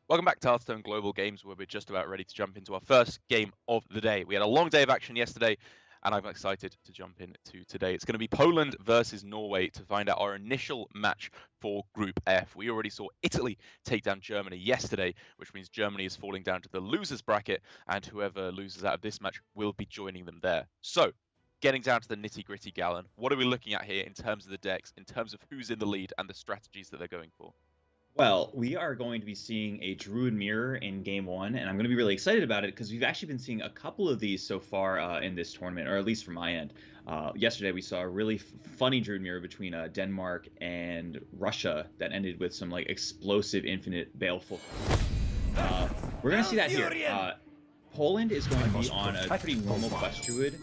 Welcome back to Hearthstone Global Games, where we're just about ready to jump into our first game of the day. We had a long day of action yesterday, and I'm excited to jump into today. It's going to be Poland versus Norway to find out our initial match for Group F. We already saw Italy take down Germany yesterday, which means Germany is falling down to the losers bracket, and whoever loses out of this match will be joining them there. So, getting down to the nitty-gritty, Gallon, what are we looking at here in terms of the decks, in terms of who's in the lead and the strategies that they're going for? Well, we are going to be seeing a Druid Mirror in Game 1, and I'm going to be really excited about it because we've actually been seeing a couple of these so far in this tournament, or at least from my end. Yesterday, we saw a really funny Druid Mirror between Denmark and Russia that ended with some like explosive infinite baleful. We're going to see that here. Poland is going to be on a pretty normal Quest Druid,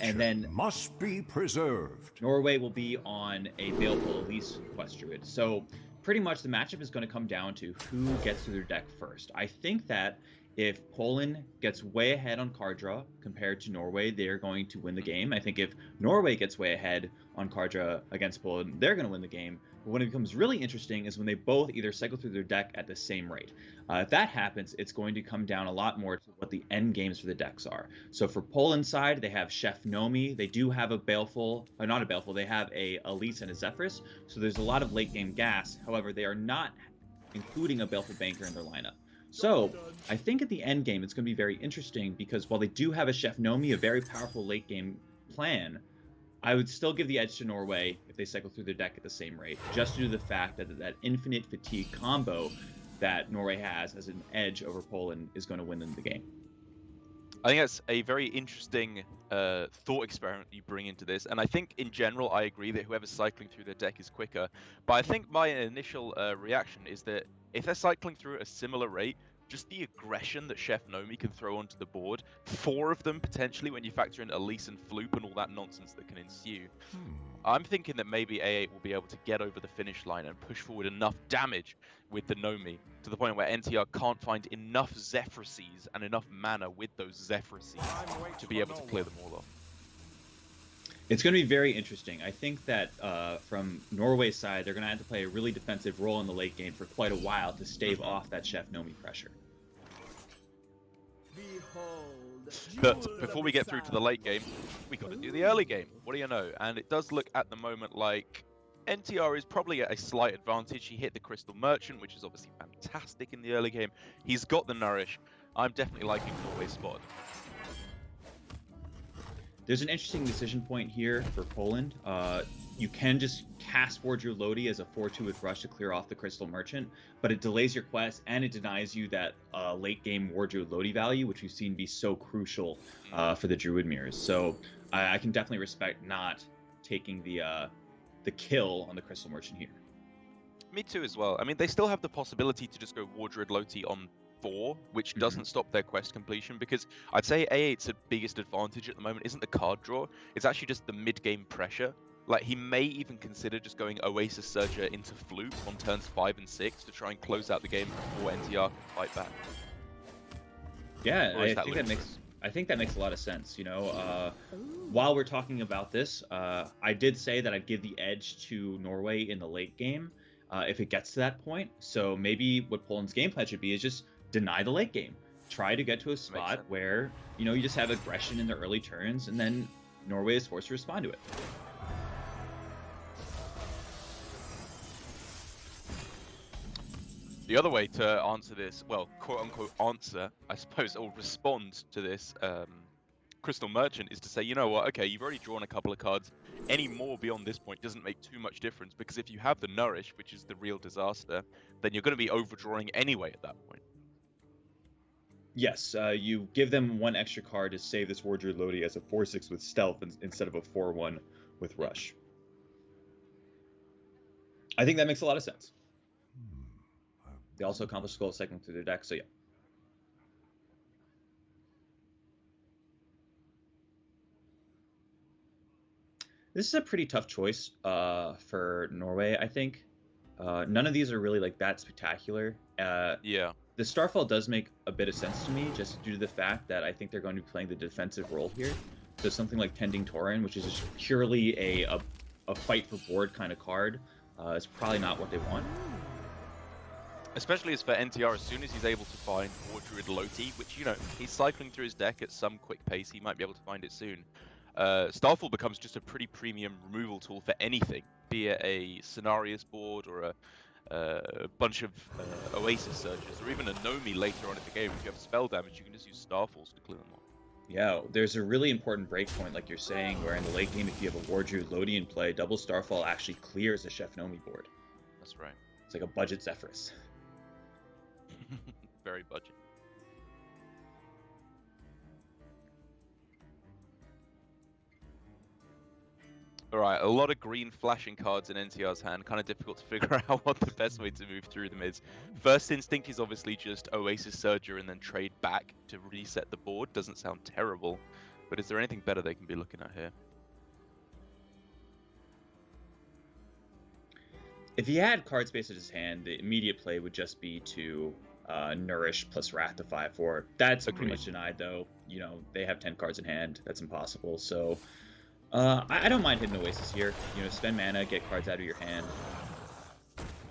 and then must be preserved. Norway will be on a Baleful Elise Quest Druid. So pretty much the matchup is going to come down to who gets to their deck first. I think that if Poland gets way ahead on card draw compared to Norway, they're going to win the game. I think if Norway gets way ahead on card draw against Poland, they're going to win the game. But when it becomes really interesting is when they both either cycle through their deck at the same rate. If that happens, it's going to come down a lot more to what the end games for the decks are. So for Poland's side, they have Chef Nomi. They do have a Baleful, or not a Baleful, they have a Elise and a Zephyrus. So there's a lot of late game gas. However, they are not including a Baleful Banker in their lineup. So I think at the end game, it's going to be very interesting because while they do have a Chef Nomi, a very powerful late game plan, I would still give the edge to Norway if they cycle through their deck at the same rate, just due to the fact that that infinite fatigue combo that Norway has as an edge over Poland is going to win them the game. I think that's a very interesting thought experiment you bring into this, and I think in general I agree that whoever's cycling through their deck is quicker, but I think my initial reaction is that if they're cycling through at a similar rate, just the aggression that Chef Nomi can throw onto the board, 4 of them potentially when you factor in Elise and Floop and all that nonsense that can ensue. I'm thinking that maybe A8 will be able to get over the finish line and push forward enough damage with the Nomi to the point where NTR can't find enough Zephyrses and enough mana with those Zephyrses to be able to clear them all off. It's going to be very interesting. I think that from Norway's side, they're going to have to play a really defensive role in the late game for quite a while to stave off that Chef Nomi pressure. But before we get through to the late game, we got to do the early game. What do you know? And it does look at the moment like NTR is probably at a slight advantage. He hit the Crystal Merchant, which is obviously fantastic in the early game. He's got the Nourish. I'm definitely liking Norway's spot. There's an interesting decision point here for Poland. You can just cast Wardrobe Lodi as a 4-2 with Rush to clear off the Crystal Merchant, but it delays your quest and it denies you that late game Wardrobe Lodi value, which we've seen be so crucial for the Druid Mirrors. So I can definitely respect not taking the kill on the Crystal Merchant here. Me too as well. I mean, they still have the possibility to just go Wardrobe Lodi on 4, which doesn't stop their quest completion, because I'd say A8's biggest advantage at the moment isn't the card draw, it's actually just the mid-game pressure. Like, he may even consider just going Oasis Surger into Floop on turns 5 and 6 to try and close out the game before NTR can fight back. Yeah, I think that makes a lot of sense. You know, while we're talking about this, I did say that I'd give the edge to Norway in the late game if it gets to that point. So maybe what Poland's game plan should be is just deny the late game. Try to get to a spot where, you know, you just have aggression in the early turns, and then Norway is forced to respond to it. The other way to answer this, well, quote-unquote answer, I suppose, or respond to this Crystal Merchant is to say, you know what, okay, you've already drawn a couple of cards. Any more beyond this point doesn't make too much difference, because if you have the Nourish, which is the real disaster, then you're going to be overdrawing anyway at that point. Yes, you give them 1 extra card to save this Wardrobe Lodi as a 4-6 with Stealth instead of a 4-1 with Rush. I think that makes a lot of sense. They also accomplish goal cycling through their deck, so yeah. This is a pretty tough choice for Norway, I think. None of these are really like that spectacular. Yeah. The Starfall does make a bit of sense to me, just due to the fact that I think they're going to be playing the defensive role here. So something like Tending Tauren, which is just purely a fight for board kind of card, is probably not what they want. Especially as for NTR, as soon as he's able to find War Druid Loti, which, you know, he's cycling through his deck at some quick pace, he might be able to find it soon. Starfall becomes just a pretty premium removal tool for anything, be it a Cenarius board or a bunch of Oasis Surges, or even a Nomi later on in the game. If you have spell damage, you can just use Starfalls to clear them off. Yeah, there's a really important breakpoint, like you're saying, where in the late game, if you have a War Druid Loti in play, double Starfall actually clears the Chef Nomi board. That's right. It's like a budget Zephyrus. Very budget. Alright, a lot of green flashing cards in NTR's hand. Kind of difficult to figure out what the best way to move through them is. First instinct is obviously just Oasis Surger and then trade back to reset the board. Doesn't sound terrible, but is there anything better they can be looking at here? If he had card space in his hand, the immediate play would just be to Nourish plus Wrath to 5/4. That's Agreed. pretty much denied, though. You know, they have 10 cards in hand. That's impossible. So I don't mind hitting Oasis here. You know, spend mana, get cards out of your hand.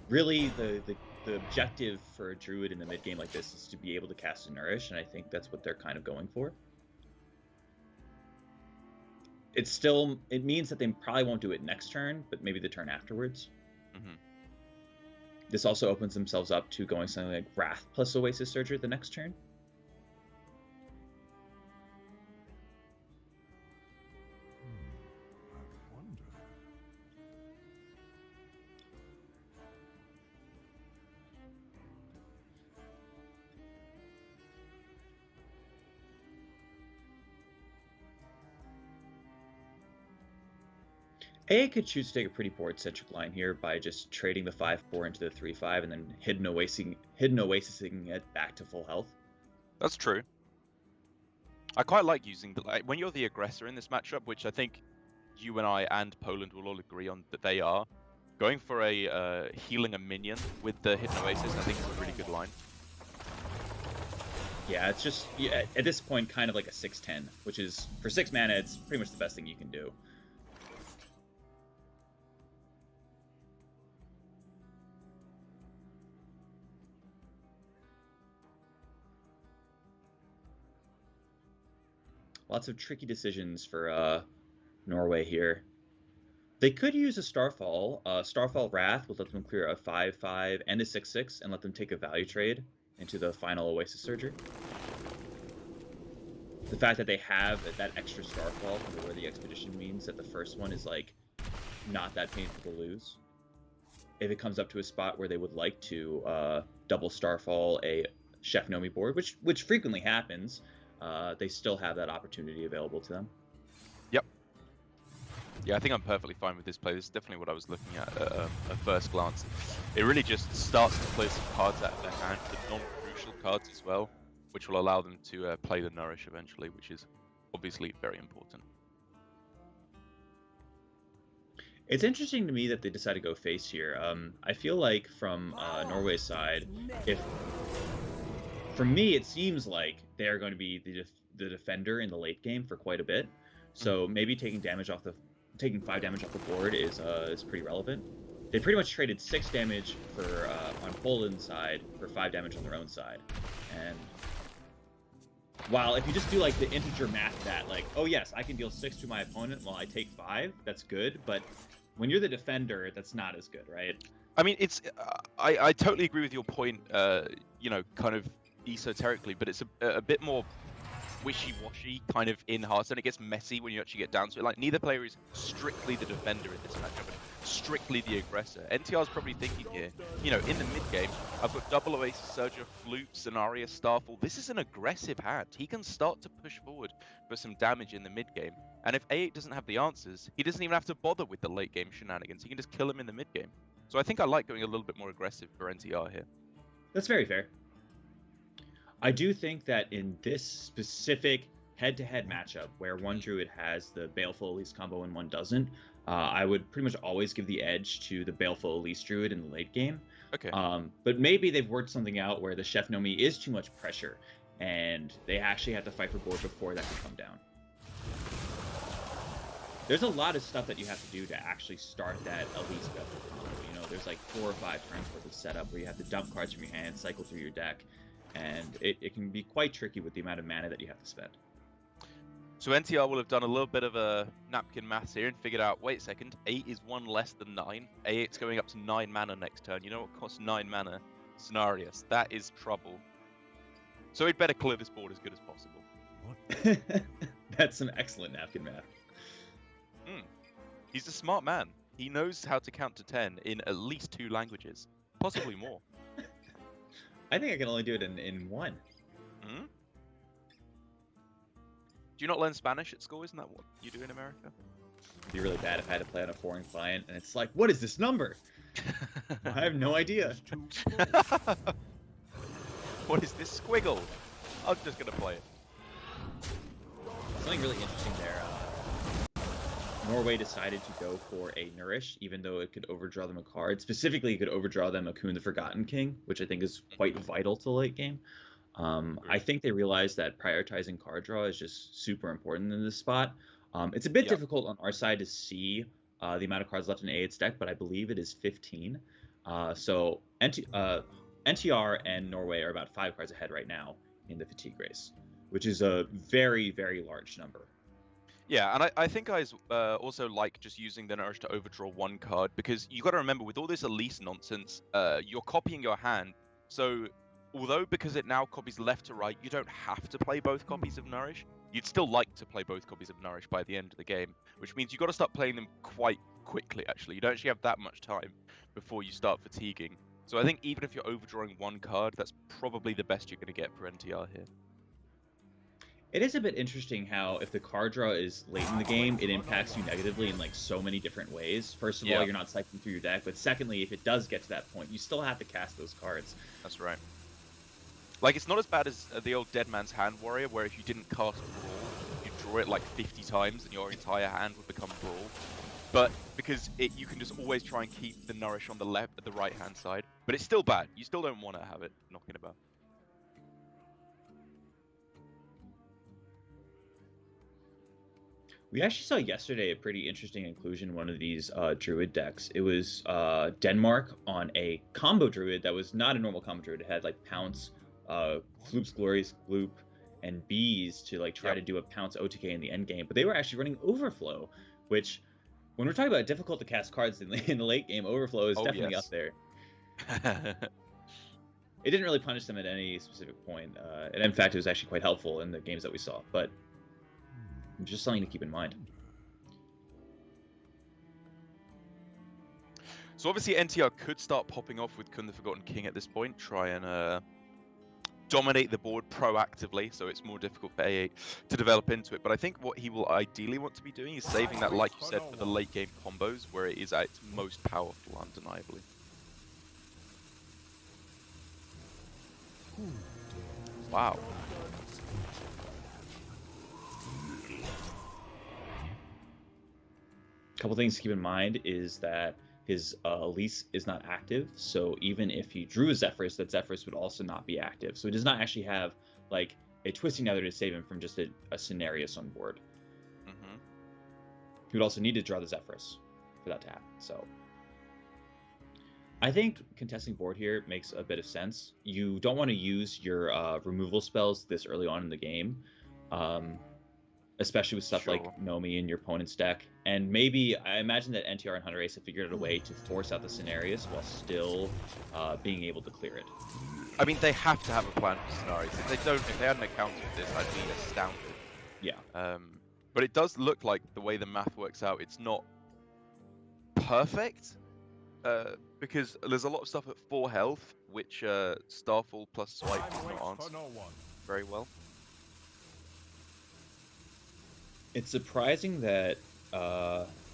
Really, the objective for a Druid in the mid game like this is to be able to cast a Nourish, and I think that's what they're kind of going for. It means that they probably won't do it next turn, but maybe the turn afterwards. Mm-hmm. This also opens themselves up to going something like Wrath plus Oasis Surger the next turn. I wonder. A could choose to take a pretty board-centric line here by just trading the 5/4 into the 3/5 and then hidden oasising it back to full health. That's true. I quite like using when you're the aggressor in this matchup, which I think you and I and Poland will all agree on that they are. Going for a healing a minion with the hidden oasis, I think is a really good line. Yeah, it's just at this point kind of like a 6/10, which is for 6 mana, it's pretty much the best thing you can do. Lots of tricky decisions for Norway here. They could use a Starfall. Starfall Wrath would let them clear a 5/5 and a 6/6 and let them take a value trade into the final Oasis Surger. The fact that they have that extra Starfall from the Worthy Expedition means that the first one is like not that painful to lose. If it comes up to a spot where they would like to double Starfall a Chef Nomi board, which frequently happens, they still have that opportunity available to them. Yep. Yeah, I think I'm perfectly fine with this play. This is definitely what I was looking at first glance. It really just starts to play some cards out of their hand, the non-crucial cards as well, which will allow them to play the Nourish eventually, which is obviously very important. It's interesting to me that they decided to go face here. I feel like from Norway's side, for me, it seems like they're going to be the defender in the late game for quite a bit. So maybe taking 5 damage off the board is pretty relevant. They pretty much traded 6 damage for on Poland's side for 5 damage on their own side. And while if you just do like the integer math that like, oh yes, I can deal 6 to my opponent while I take 5, that's good. But when you're the defender, that's not as good, right? I mean, it's I totally agree with your point. You know, kind of esoterically, but it's a bit more wishy-washy kind of in Hearthstone. It gets messy when you actually get down to it. Like, neither player is strictly the defender in this matchup, but strictly the aggressor. NTR's probably thinking here, you know, in the mid-game, I've got double Oasis Surger, Flute, Cenarius, Starfall. This is an aggressive hand. He can start to push forward for some damage in the mid-game. And if A8 doesn't have the answers, he doesn't even have to bother with the late-game shenanigans. He can just kill him in the mid-game. So I think I like going a little bit more aggressive for NTR here. That's very fair. I do think that in this specific head-to-head matchup where one Druid has the Baleful Elise combo and one doesn't, I would pretty much always give the edge to the Baleful Elise Druid in the late game. Okay. But maybe they've worked something out where the Chef Nomi is too much pressure, and they actually have to fight for board before that can come down. There's a lot of stuff that you have to do to actually start that Elise Baleful combo. You know, there's like 4 or 5 turns worth of setup where you have to dump cards from your hand, cycle through your deck, and it can be quite tricky with the amount of mana that you have to spend. So NTR will have done a little bit of a napkin maths here and figured out, wait a second, 8 is 1 less than 9. A8's going up to 9 mana next turn. You know what costs 9 mana? Scenarios. That is trouble. So he'd better clear this board as good as possible. That's some excellent napkin math. He's a smart man. He knows how to count to 10 in at least 2 languages. Possibly more. I think I can only do it in 1. Hmm? Do you not learn Spanish at school? Isn't that what you do in America? It'd be really bad if I had to play on a foreign client and it's like, what is this number? I have no idea. What is this squiggle? I'm just going to play it. Something really interesting there. Norway decided to go for a Nourish, even though it could overdraw them a card. Specifically, it could overdraw them a Kun the Forgotten King, which I think is quite vital to late game. I think they realized that prioritizing card draw is just super important in this spot. It's a bit difficult on our side to see the amount of cards left in A8's deck, but I believe it is 15. So NTR and Norway are about 5 cards ahead right now in the Fatigue race, which is a very, very large number. Yeah, and I think I also like just using the Nourish to overdraw 1 card, because you got to remember, with all this Elise nonsense, you're copying your hand. So although because it now copies left to right, you don't have to play both copies of Nourish. You'd still like to play both copies of Nourish by the end of the game, which means you've got to start playing them quite quickly, actually. You don't actually have that much time before you start fatiguing. So I think even if you're overdrawing 1 card, that's probably the best you're going to get for NTR here. It is a bit interesting how if the card draw is late in the game, it impacts you negatively in like so many different ways. First of all, you're not cycling through your deck, but secondly, if it does get to that point, you still have to cast those cards. That's right. Like, it's not as bad as the old Dead Man's Hand Warrior, where if you didn't cast Brawl, you draw it like 50 times and your entire hand would become Brawl. But because you can just always try and keep the Nourish on the right hand side. But it's still bad. You still don't want to have it knocking about. We actually saw yesterday a pretty interesting inclusion in one of these Druid decks. It was Denmark on a combo Druid that was not a normal combo Druid. It had like Pounce, Floop's Glorious Gloop, and Bees to like try to do a Pounce OTK in the end game. But they were actually running Overflow, which, when we're talking about difficult to cast cards in the late game, Overflow is definitely up there. It didn't really punish them at any specific point. And in fact, it was actually quite helpful in the games that we saw. But just something to keep in mind. So obviously NTR could start popping off with Kun the Forgotten King at this point, try and dominate the board proactively, so it's more difficult for A8 to develop into it. But I think what he will ideally want to be doing is saving that, like you said, for the late game combos, where it is at its most powerful, undeniably. Wow. A couple things to keep in mind is that his Elise is not active, so even if he drew a Zephyrus, that Zephyrus would also not be active. So he does not actually have like a Twisting Nether to save him from just a Scenarius on board. He would also need to draw the Zephyrus for that to happen. So I think contesting board here makes a bit of sense. You don't want to use your removal spells this early on in the game. Especially with stuff like Nomi in your opponent's deck. And maybe, I imagine that NTR and Hunter Ace have figured out a way to force out the Scenarius while still being able to clear it. I mean, they have to have a plan for Scenarius. If they hadn't accounted for this, I'd be astounded. Yeah. But it does look like the way the math works out, it's not perfect. Because there's a lot of stuff at 4 health, which Starfall plus Swipe does not answer very well. It's surprising that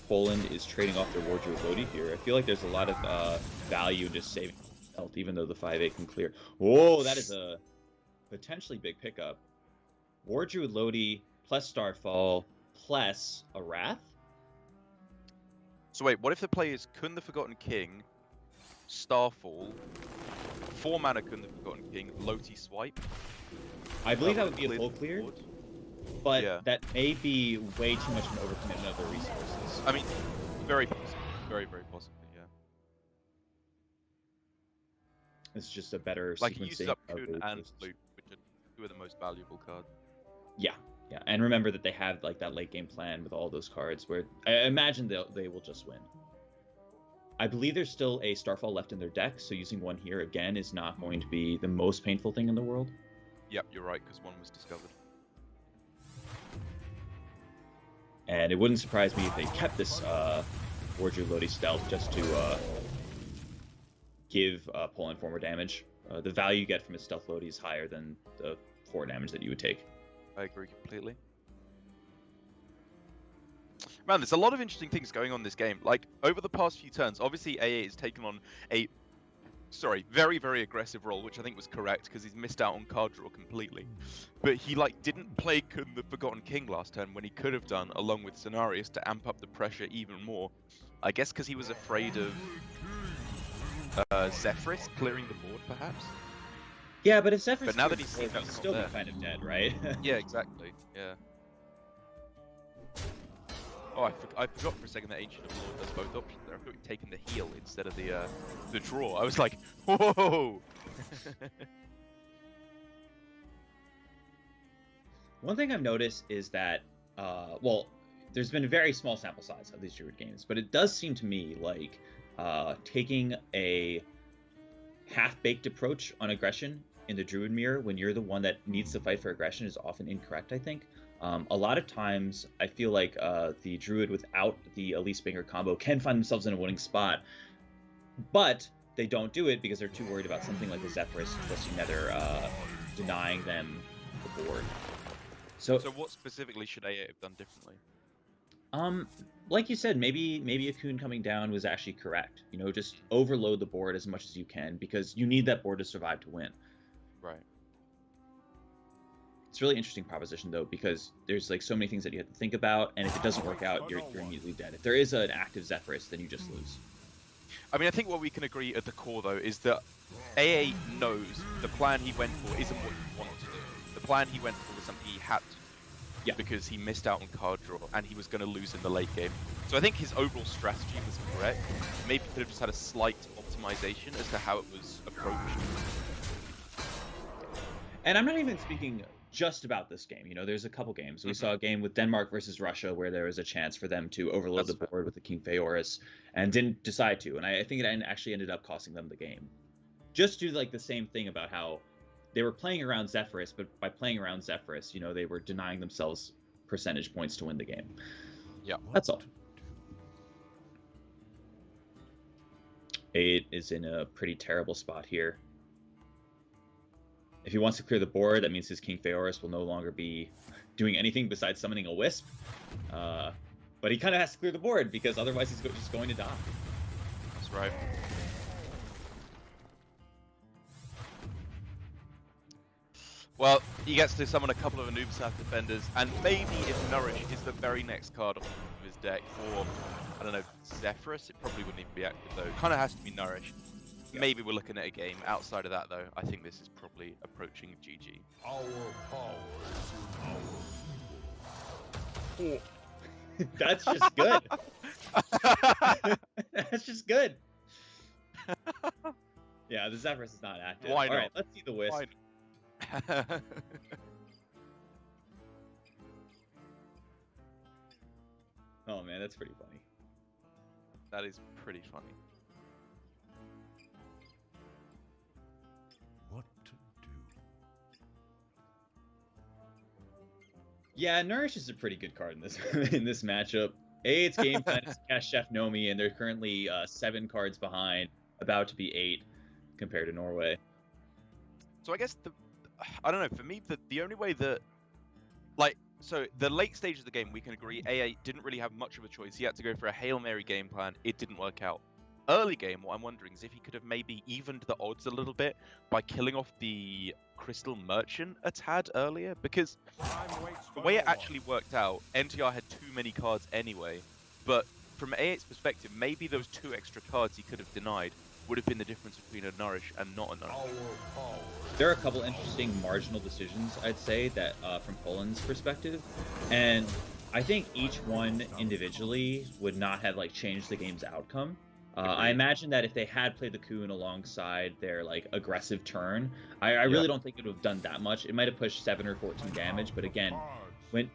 Poland is trading off their Wardrobe Lodi here. I feel like there's a lot of value in just saving health, even though the 5/8 can clear. Whoa, that is a potentially big pickup. Wardrobe Lodi plus Starfall plus a Wrath? So wait, what if the play is Kun the Forgotten King, Starfall, 4 mana Kun the Forgotten King, Loti Swipe? I believe that would be a full clear. Board? But that may be way too much of an overcommitment of the resources. I mean, very possible. Very, very possibly, yeah. It's just a better Like, he uses sequencing up of Kun the and boosts. Flute, which are two of the most valuable cards. Yeah, yeah, and remember that they have like that late game plan with all those cards, where I imagine they will just win. I believe there's still a Starfall left in their deck, so using one here again is not going to be the most painful thing in the world. Yep, you're right, because one was discovered. And it wouldn't surprise me if they kept this Wardru Lodi stealth just to give Poland 4 more damage. The value you get from his stealth Lodi is higher than the 4 damage that you would take. I agree completely. Man, there's a lot of interesting things going on in this game. Like, over the past few turns, obviously AA has taken on a, very, very aggressive role, which I think was correct, because he's missed out on card draw completely. But he, like, didn't play Kun the Forgotten King last turn when he could have done, along with Cenarius, to amp up the pressure even more. I guess because he was afraid of Zephrys clearing the board, perhaps? Yeah, but if Zephrys But now that he's seen he'd that's not still be there. kind of dead, right? Yeah, exactly. Yeah. Oh, I forgot for a second that Ancient of Lord does both options there. I thought he'd taken the heal instead of the draw. I was like, whoa! One thing I've noticed is that, well, there's been a very small sample size of these Druid games, but it does seem to me like taking a half-baked approach on aggression in the Druid mirror when you're the one that needs to fight for aggression is often incorrect, I think. A lot of times, I feel like the Druid without the Elise Banger combo can find themselves in a winning spot, but they don't do it because they're too worried about something like the Zephrys Twisting Nether denying them the board. So what specifically should AA have done differently? Like you said, maybe a Kun coming down was actually correct. You know, just overload the board as much as you can because you need that board to survive to win. Right. It's a really interesting proposition though, because there's like so many things that you have to think about, and if it doesn't work out, you're immediately dead. If there is an active Zephrys, then you just lose. I mean, I think what we can agree at the core though is that AA knows the plan he went for isn't what he wanted to do. The plan he went for was something he had to do. Yeah. Because he missed out on card draw and he was going to lose in the late game. So I think his overall strategy was correct. Maybe he could have just had a slight optimization as to how it was approached. And I'm not even speaking just about this game. You know, there's a couple games. We saw a game with Denmark versus Russia where there was a chance for them to overload the board with the King Phaeorus and didn't decide to. And I think it actually ended up costing them the game. Just do like the same thing about how they were playing around Zephrys, but by playing around Zephrys, you know, they were denying themselves percentage points to win the game. Yeah. That's all. It is in a pretty terrible spot here. If he wants to clear the board, that means his King Phaeorus will no longer be doing anything besides summoning a Wisp. But he kind of has to clear the board because otherwise he's just going to die. That's right. Well, he gets to summon a couple of Anubis defenders, and maybe if Nourish is the very next card of his deck, or, I don't know, Zephrys, it probably wouldn't even be active though. It kind of has to be Nourish. Yeah. Maybe we're looking at a game. Outside of that though, I think this is probably approaching GG. Our power is in our That's just good. That's just good. Yeah, the Zephrys is not active. Why not? All right, let's see the Wisp. Oh man, that's pretty funny. That is pretty funny. what to do. Yeah, Nourish is a pretty good card in this in this matchup. It's game plan is cast Chef Nomi, and they're currently 7 cards behind, about to be 8 compared to Norway. So I guess I don't know, for me, the only way that, like, so the late stage of the game, we can agree AA didn't really have much of a choice. He had to go for a Hail Mary game plan. It didn't work out. Early game, what I'm wondering is if he could have maybe evened the odds a little bit by killing off the Crystal Merchant a tad earlier, because the way it actually worked out, NTR had too many cards anyway, but from AA's perspective, maybe those 2 extra cards he could have denied would have been the difference between a Nourish and not a Nourish. There are a couple interesting marginal decisions, I'd say, that from Poland's perspective, and I think each one individually would not have like changed the game's outcome. I Agreed. imagine that if they had played the Kuhn alongside their like aggressive turn, I really Yeah. don't think it would have done that much. It might have pushed 7 or 14 damage, but again, Cards. when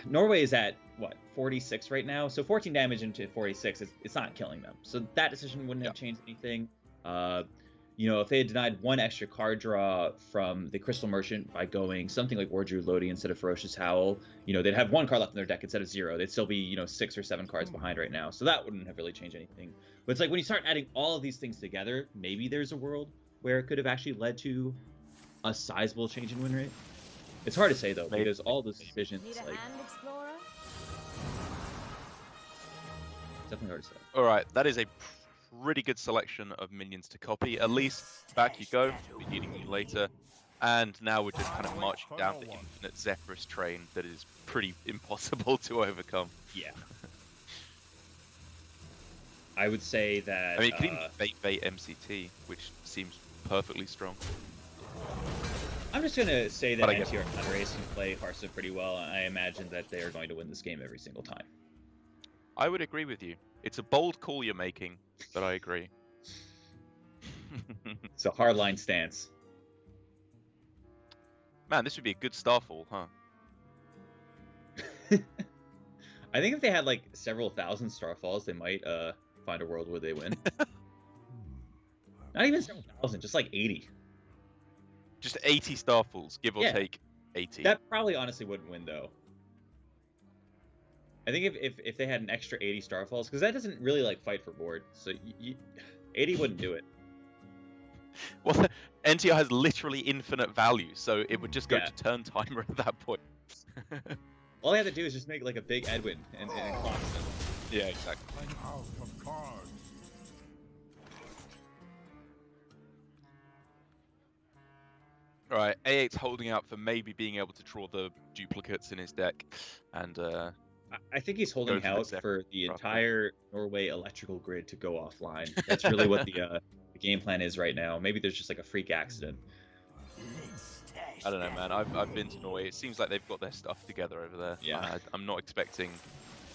Norway is at what 46 right now, so 14 damage into 46, it's not killing them. So that decision wouldn't have changed anything. You know, if they had denied one extra card draw from the Crystal Merchant by going something like Wardru Lodi instead of Ferocious Howl, you know, they'd have one card left in their deck instead of 0. They'd still be, you know, 6 or 7 cards behind right now. So that wouldn't have really changed anything. But it's like when you start adding all of these things together, maybe there's a world where it could have actually led to a sizable change in win rate. It's hard to say though, Maybe. because all those decisions, Need a like, hand, Explorer? it's definitely hard to say. All right, that is a pretty good selection of minions to copy. At least back you go. We'll be needing you later. And now we're just kind of marching down the infinite Zephyrus train that is pretty impossible to overcome. Yeah. I would say that. I mean, you can even bait MCT, which seems perfectly strong. I'm just gonna say that But I guess- NTR and Hunter-Ace can play Hearthstone pretty well, and I imagine that they are going to win this game every single time. I would agree with you. It's a bold call you're making, but I agree. It's a hardline stance. Man, this would be a good Starfall, huh? I think if they had like several thousand Starfalls, they might find a world where they win. Not even several thousand, just like 80. Just 80 Starfalls, give or Yeah. take 80. That probably honestly wouldn't win though. I think if they had an extra 80 Starfalls, because that doesn't really like fight for board, so 80 wouldn't do it. Well, NTR has literally infinite value, so it would just go Yeah. to turn timer at that point. All they have to do is just make like a big Edwin and it clocks them. Yeah, exactly. An house of cards. Alright, A8's holding out for maybe being able to draw the duplicates in his deck, and I think he's holding Go for the out Zephyr for the proper. entire Norway electrical grid to go offline. That's really what the game plan is right now. Maybe there's just like a freak accident. I don't know, man. I've been to Norway. It seems like they've got their stuff together over there. Yeah. I'm not expecting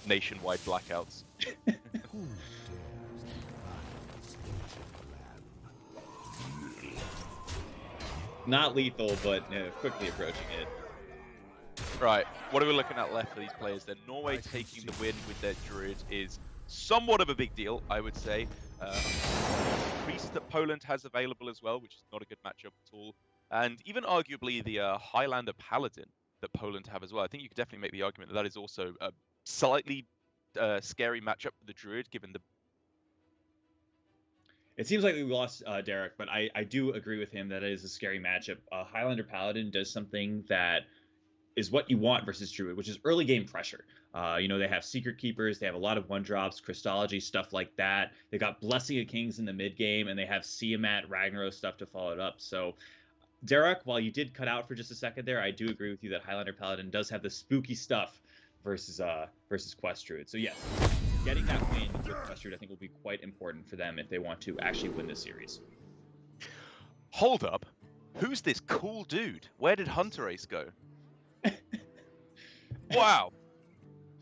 nationwide blackouts. Not lethal, but quickly approaching it. Right, what are we looking at left for these players then? Norway taking the win with their Druid is somewhat of a big deal, I would say. Priest that Poland has available as well, which is not a good matchup at all. And even arguably the Highlander Paladin that Poland have as well. I think you could definitely make the argument that that is also a slightly scary matchup for the Druid, given the... It seems like we lost Derek, but I do agree with him that it is a scary matchup. Highlander Paladin does something that is what you want versus Druid, which is early game pressure. You know, they have Secret Keepers, they have a lot of 1-drops, Christology, stuff like that. They got Blessing of Kings in the mid game, and they have Siamat, Ragnaros stuff to follow it up. So, Derek, while you did cut out for just a second there, I do agree with you that Highlander Paladin does have the spooky stuff versus Quest Druid. So yes, getting that win with Quest Druid I think will be quite important for them if they want to actually win this series. Hold up! Who's this cool dude? Where did Hunter Ace go? Wow!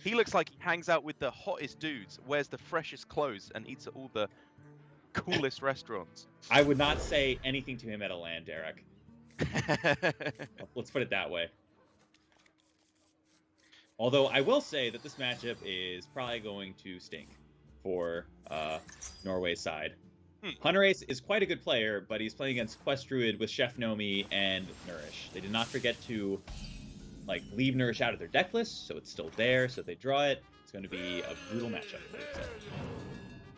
He looks like he hangs out with the hottest dudes, wears the freshest clothes, and eats at all the coolest restaurants. I would not say anything to him at a LAN, Derek. Let's put it that way. Although I will say that this matchup is probably going to stink for Norway's side. Hunter Ace is quite a good player, but he's playing against Quest Druid with Chef Nomi and Nourish. They did not forget to leave Nourish out of their deck list, so it's still there. So if they draw it, it's going to be a brutal matchup.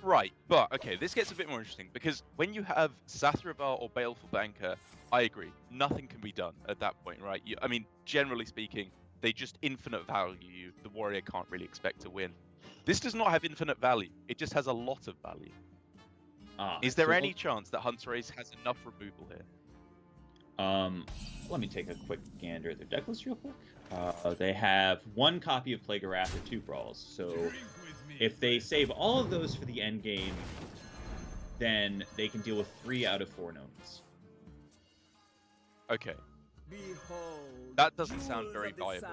Right, but okay, this gets a bit more interesting because when you have Sathravar or Baleful Banker, I agree, nothing can be done at that point, right? I mean, generally speaking, they just infinite value you. The warrior can't really expect to win. This does not have infinite value. It just has a lot of value. Is there any chance that Hunter Ace has enough removal here? Let me take a quick gander at their deck list real quick. They have 1 copy of Plague of Wrath and 2 Brawls. So if they save all of those for the end game, then they can deal with 3 out of 4 gnomes. Okay. That doesn't sound very viable.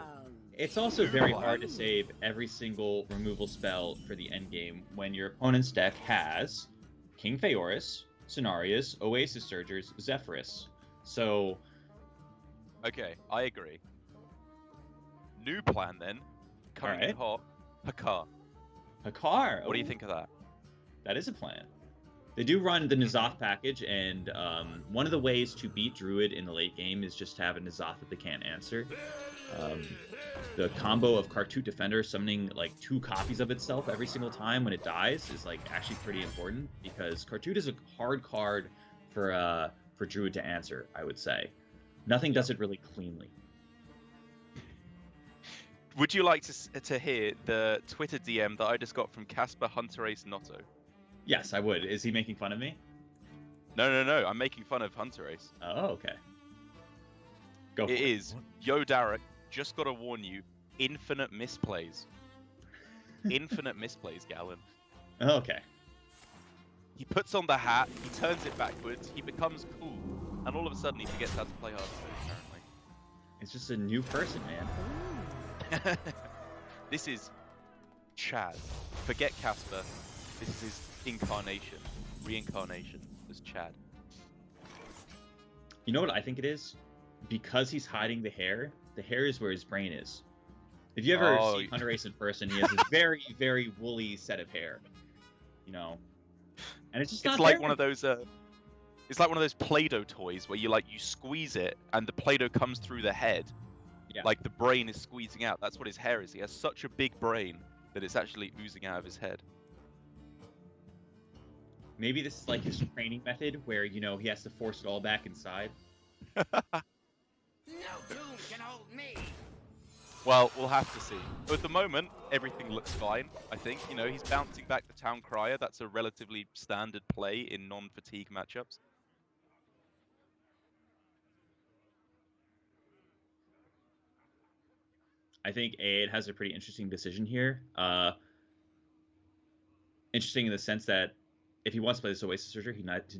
It's also very hard to save every single removal spell for the end game when your opponent's deck has King Phaeorus, Cenarius, Oasis Surgers, Zephyrus. So... Okay, I agree. New plan then. Coming in hot, Hakar. Hakar! What do you think of that? That is a plan. They do run the N'Zoth package, and one of the ways to beat Druid in the late game is just to have a N'Zoth that they can't answer. The combo of Kartut Defender summoning like 2 copies of itself every single time when it dies is like actually pretty important, because Kartut is a hard card for Druid to answer, I would say. Nothing does it really cleanly. Would you like to hear the Twitter DM that I just got from Casper Hunter Ace Notto? Yes, I would. Is he making fun of me? No. I'm making fun of Hunter Ace. Oh, okay. Go for it. It is. Yo, Derek, just gotta warn you, infinite misplays. Infinite misplays, Galen. Oh, okay. He puts on the hat, he turns it backwards, he becomes cool, and all of a sudden he forgets how to play Hearthstone, apparently. It's just a new person, man. This is Chad. Forget Casper. This is his incarnation, reincarnation as Chad. You know what I think it is? Because he's hiding the hair is where his brain is. If you ever see Hunter Ace in person, he has a very, very woolly set of hair. You know? And it's just not like there. one of those it's like one of those Play-Doh toys where you squeeze it and the Play-Doh comes through the head. Yeah. Like the brain is squeezing out. That's what his hair is. He has such a big brain that it's actually oozing out of his head. Maybe this is like his training method where, you know, he has to force it all back inside. No tomb can hold me. Well, we'll have to see. But at the moment, everything looks fine, I think. You know, he's bouncing back the Town Crier. That's a relatively standard play in non-fatigue matchups. I think A8 has a pretty interesting decision here. Interesting in the sense that if he wants to play this Oasis Surger,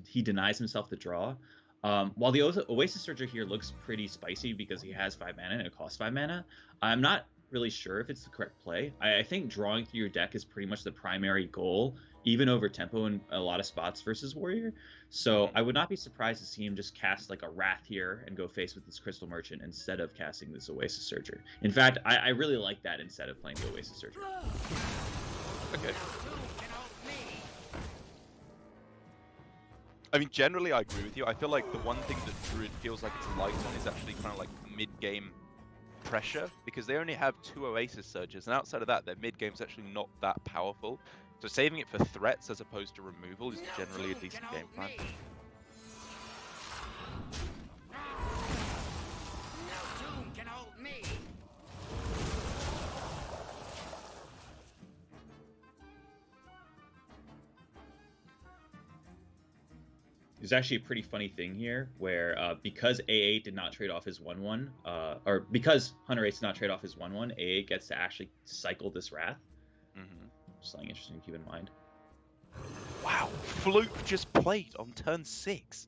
he denies himself the draw. While the Oasis Surger here looks pretty spicy because he has 5 mana and it costs 5 mana, I'm not really sure if it's the correct play. I think drawing through your deck is pretty much the primary goal, even over tempo in a lot of spots versus Warrior. So I would not be surprised to see him just cast like a Wrath here and go face with this Crystal Merchant instead of casting this Oasis Surger. In fact, I really like that instead of playing the Oasis Surger. Okay. I mean, generally, I agree with you. I feel like the one thing that Druid feels like it's light on is actually kind of like mid-game pressure, because they only have 2 Oasis Surges, and outside of that, their mid-game's actually not that powerful. So saving it for threats as opposed to removal is generally a decent game plan. No tomb can hold me. There's actually a pretty funny thing here where because A8 did not trade off his 1/1, or because Hunter Ace did not trade off his 1/1, A8 gets to actually cycle this Wrath. Just something interesting to keep in mind. Wow, Fluke just played on turn 6.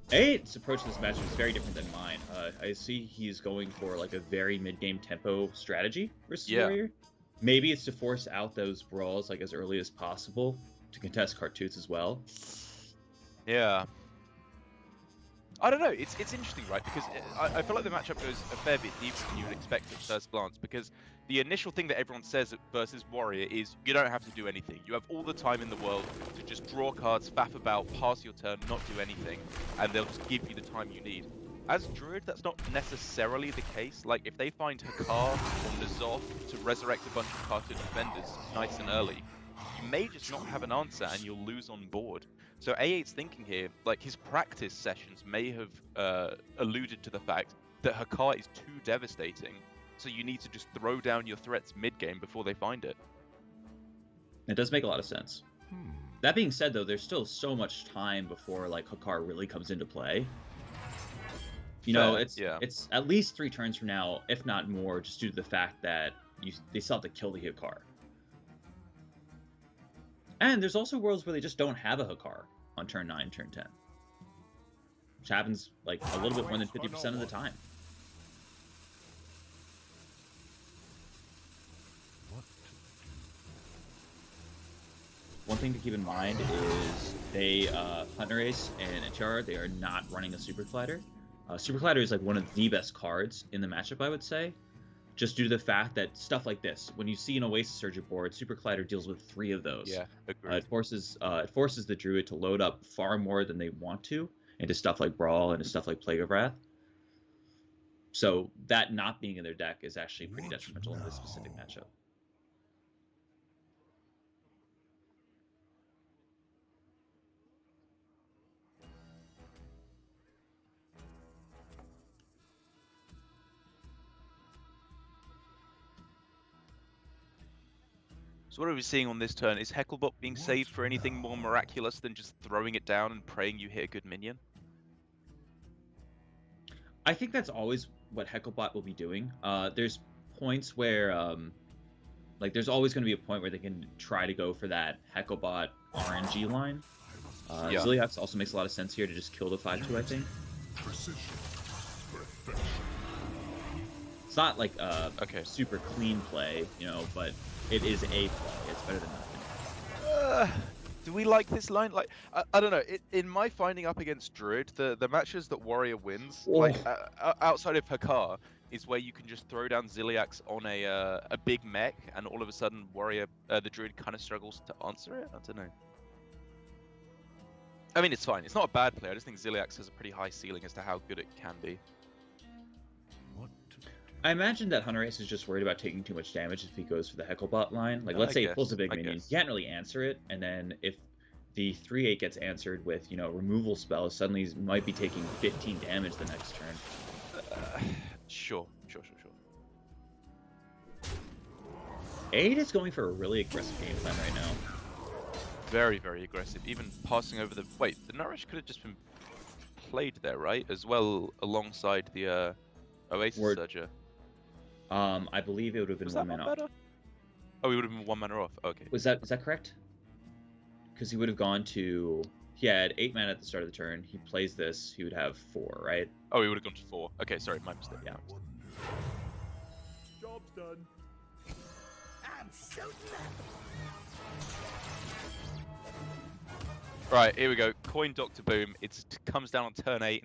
A8's approach to this match is very different than mine. I see he's going for like a very mid-game tempo strategy versus Warrior. Maybe it's to force out those brawls like as early as possible to contest Kartuts as well. Yeah. I don't know. It's interesting, right? Because I feel like the matchup goes a fair bit deeper than you would expect at first glance. Because the initial thing that everyone says versus Warrior is you don't have to do anything. You have all the time in the world to just draw cards, faff about, pass your turn, not do anything, and they'll just give you the time you need. As Druid, that's not necessarily the case. Like, if they find Hakar or N'Zoth to resurrect a bunch of Kartut defenders nice and early, you may just not have an answer and you'll lose on board. So A8's thinking here, like his practice sessions may have alluded to the fact that Hakar is too devastating, so you need to just throw down your threats mid-game before they find it. It does make a lot of sense. That being said, though, there's still so much time before like Hakar really comes into play. You know, it's at least 3 turns from now, if not more, just due to the fact that they still have to kill the Hakar. And there's also worlds where they just don't have a Hakar on turn 9, turn 10. which happens like a little bit more than 50% of the time. What? One thing to keep in mind is they, Hunter Ace and HR, they are not running a Super Collider. Super Collider is like one of the best cards in the matchup, I would say, just due to the fact that stuff like this, when you see an Oasis Surger board, Super Collider deals with 3 of those. Yeah, agreed. It forces the Druid to load up far more than they want to into stuff like Brawl and into stuff like Plague of Wrath. So that not being in their deck is actually pretty detrimental in this specific matchup. So what are we seeing on this turn? Is Hecklebot being saved for anything more miraculous than just throwing it down and praying you hit a good minion? I think that's always what Hecklebot will be doing. There's points where, like, there's always going to be a point where they can try to go for that Hecklebot RNG line. Yeah. Ziliax also makes a lot of sense here to just kill the 5/2, I think. Precision. Perfection. It's not like Okay. super clean play, you know, but it is a play. It's better than nothing. Do we like this line? Like, I don't know. In my finding up against Druid, the matches that Warrior wins, like outside of Hakar, is where you can just throw down Ziliax on a big mech, and all of a sudden Warrior, the Druid kind of struggles to answer it. I don't know. I mean, it's fine. It's not a bad play. I just think Ziliax has a pretty high ceiling as to how good it can be. What? I imagine that Hunter Ace is just worried about taking too much damage if he goes for the Hecklebot line. Like, let's say he pulls a big minion, he can't really answer it, and then if the 3/8 gets answered with, you know, removal spells, suddenly he might be taking 15 damage the next turn. Sure. 8 is going for a really aggressive game plan right now. Very, very aggressive. Even passing over the... Wait, the Nourish could have just been played there, right? As well alongside the Oasis Surger. I believe it would have been Was 1 that mana one off. better? Oh, he would have been 1 mana off. Okay. Is that correct? Because he would have gone to... He had 8 mana at the start of the turn. He plays this, he would have 4, right? Oh, he would have gone to 4. Okay, sorry, my mistake. Yeah. Job's done. I'm shooting them. Right, here we go. Coin Doctor Boom. It comes down on turn 8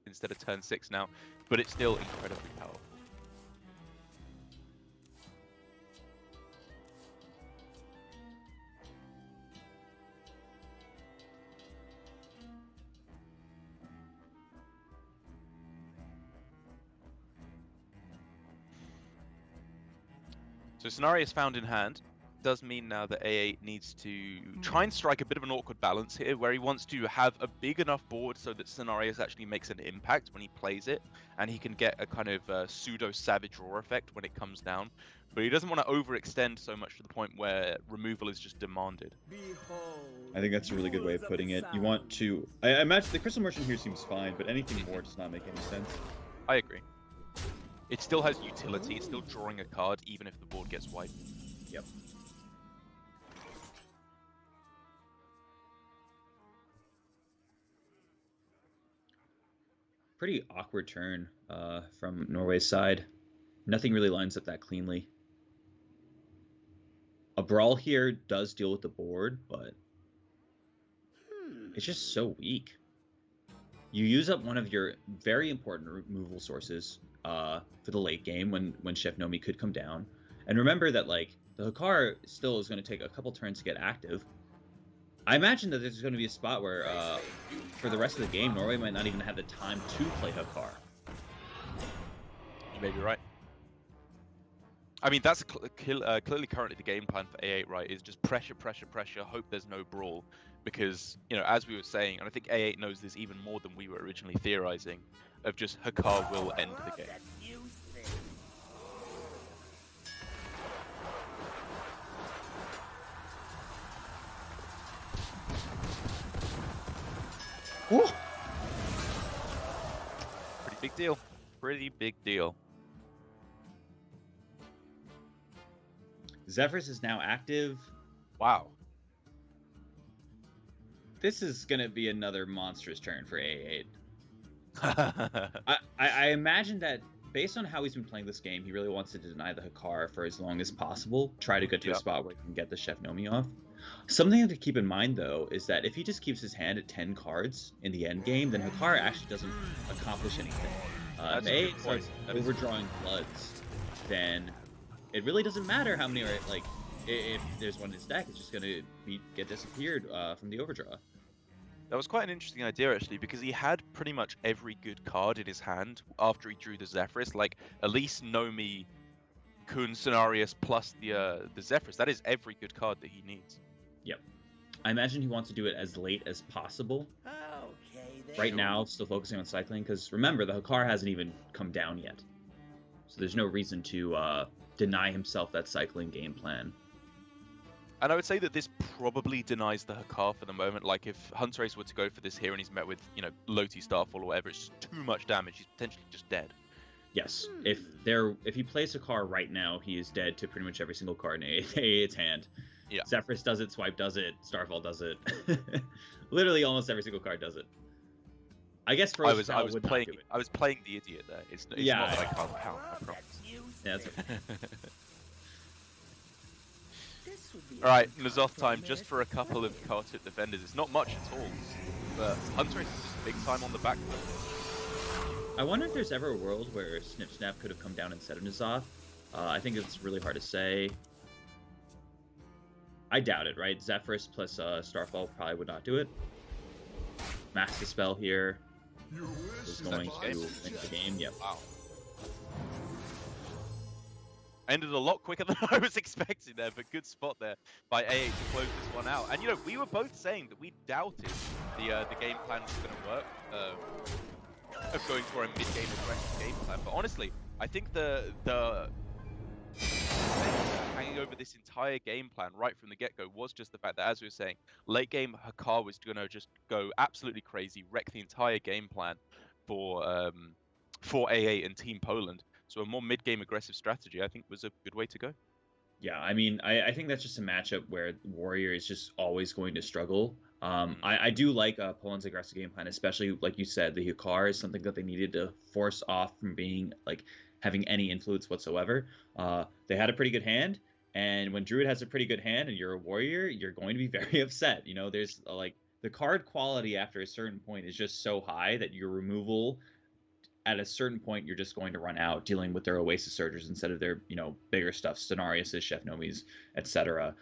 instead of turn 6 now, but it's still incredibly powerful. So Scenario is found in hand. Does mean now that A8 needs to try and strike a bit of an awkward balance here, where he wants to have a big enough board so that Scenarios actually makes an impact when he plays it, and he can get a kind of pseudo savage roar effect when it comes down. But he doesn't want to overextend so much to the point where removal is just demanded. I think that's a really good way of putting it. You want to... I imagine the Crystal Merchant here seems fine, but anything more does not make any sense. I agree. It still has utility, it's still drawing a card even if the board gets wiped. Yep. Pretty awkward turn from Norway's side. Nothing really lines up that cleanly. A Brawl here does deal with the board, but it's just so weak. You use up one of your very important removal sources for the late game when Chef Nomi could come down. And remember that, like, the Hakar still is going to take a couple turns to get active. I imagine that there's going to be a spot where, for the rest of the game, Norway might not even have the time to play Hakar. You may be right. I mean, that's clearly currently the game plan for A8, right? Is just pressure, hope there's no brawl. Because, you know, as we were saying, and I think A8 knows this even more than we were originally theorizing, of just Hakar will end the game. Woo! Pretty big deal. Pretty big deal. Zephyrus is now active. Wow. This is going to be another monstrous turn for A8. I imagine that based on how he's been playing this game, he really wants to deny the Hakar for as long as possible. Try to get to a Yeah. spot where he can get the Chef Nomi off. Something to keep in mind, though, is that if he just keeps his hand at 10 cards in the end game, then Hakar actually doesn't accomplish anything. That's If a A good starts point. That is- overdrawing bloods, then it really doesn't matter how many are, like, if there's one in his deck, it's just going to get disappeared from the overdraw. That was quite an interesting idea, actually, because he had pretty much every good card in his hand after he drew the Zephrys. Like, Elise, Nomi, Kun, Cenarius, plus the Zephrys. That is every good card that he needs. I imagine he wants to do it as late as possible. Okay, then. Right now, still focusing on cycling, because remember, the Hakar hasn't even come down yet. So there's no reason to deny himself that cycling game plan. And I would say that this probably denies the Hakar for the moment. Like, if Huntrace were to go for this here and he's met with, Loti Starfall or whatever, it's just too much damage. He's potentially just dead. Yes, if he plays Hakar right now, he is dead to pretty much every single card in its hand. Yeah. Zephrys does it, Swipe does it, Starfall does it. Literally almost every single card does it. I guess I Ferocious was Power would playing not do it. I was playing the idiot there. It's Yeah. not that I can't count, I promise. That's you. Yeah, that's okay. This would be a Alright, good Nazoth time, compliment. just for a couple of card-tip defenders. It's not much at all, but Huntrace is just big time on the back foot. I wonder if there's ever a world where Snip Snap could have come down instead of Nazoth. I think it's really hard to say. I doubt it, right? Zephrys plus Starfall probably would not do it. Max Dispel here You is wish going upon to win subject. the game. Yep. Wow. Ended a lot quicker than I was expecting there, but good spot there by AA to close this one out. And we were both saying that we doubted the game plan was going to work, of going for a mid-game aggressive game plan. But honestly, I think the hanging over this entire game plan right from the get-go was just the fact that, as we were saying, late game Hakar was going to just go absolutely crazy, wreck the entire game plan for AA and Team Poland. So a more mid-game aggressive strategy, I think, was a good way to go. Yeah, I mean, I think that's just a matchup where Warrior is just always going to struggle. I do like Poland's aggressive game plan, especially, like you said, the Hukar is something that they needed to force off from being, like, having any influence whatsoever. They had a pretty good hand, and when Druid has a pretty good hand and you're a Warrior, you're going to be very upset. There's, like, the card quality after a certain point is just so high that your removal at a certain point you're just going to run out dealing with their Oasis Surgers instead of their bigger stuff, Cenarius, Chef Nomis, etc.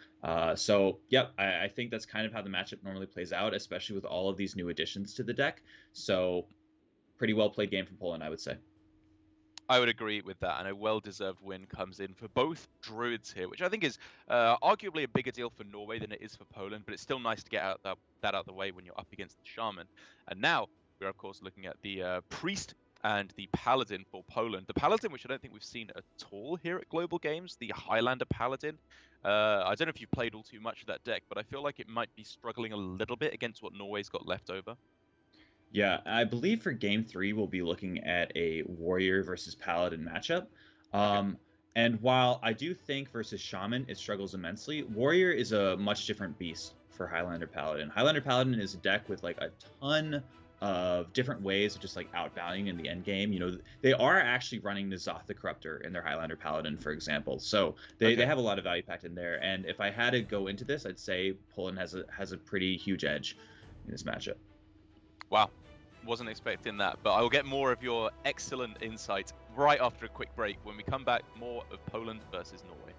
So yep, I think that's kind of how the matchup normally plays out, especially with all of these new additions to the deck. So pretty well played game from Poland, I would say. I would agree with that, and a well-deserved win comes in for both Druids here, which I think is arguably a bigger deal for Norway than it is for Poland, but it's still nice to get that out of the way when you're up against the Shaman. And now we're, of course, looking at the Priest and the Paladin for Poland. The Paladin, which I don't think we've seen at all here at Global Games, the Highlander Paladin. I don't know if you've played all too much of that deck, but I feel like it might be struggling a little bit against what Norway's got left over. Yeah, I believe for Game 3, we'll be looking at a Warrior versus Paladin matchup. And while I do think versus Shaman, it struggles immensely, Warrior is a much different beast for Highlander Paladin. Highlander Paladin is a deck with, like, a ton of different ways of just, like, outvaluing in the end game. They are actually running Nazoth the Corruptor in their Highlander Paladin, for example. So they have a lot of value packed in there. And if I had to go into this, I'd say Poland has a pretty huge edge in this matchup. Wow, wasn't expecting that, but I will get more of your excellent insight right after a quick break when we come back. More of Poland versus Norway.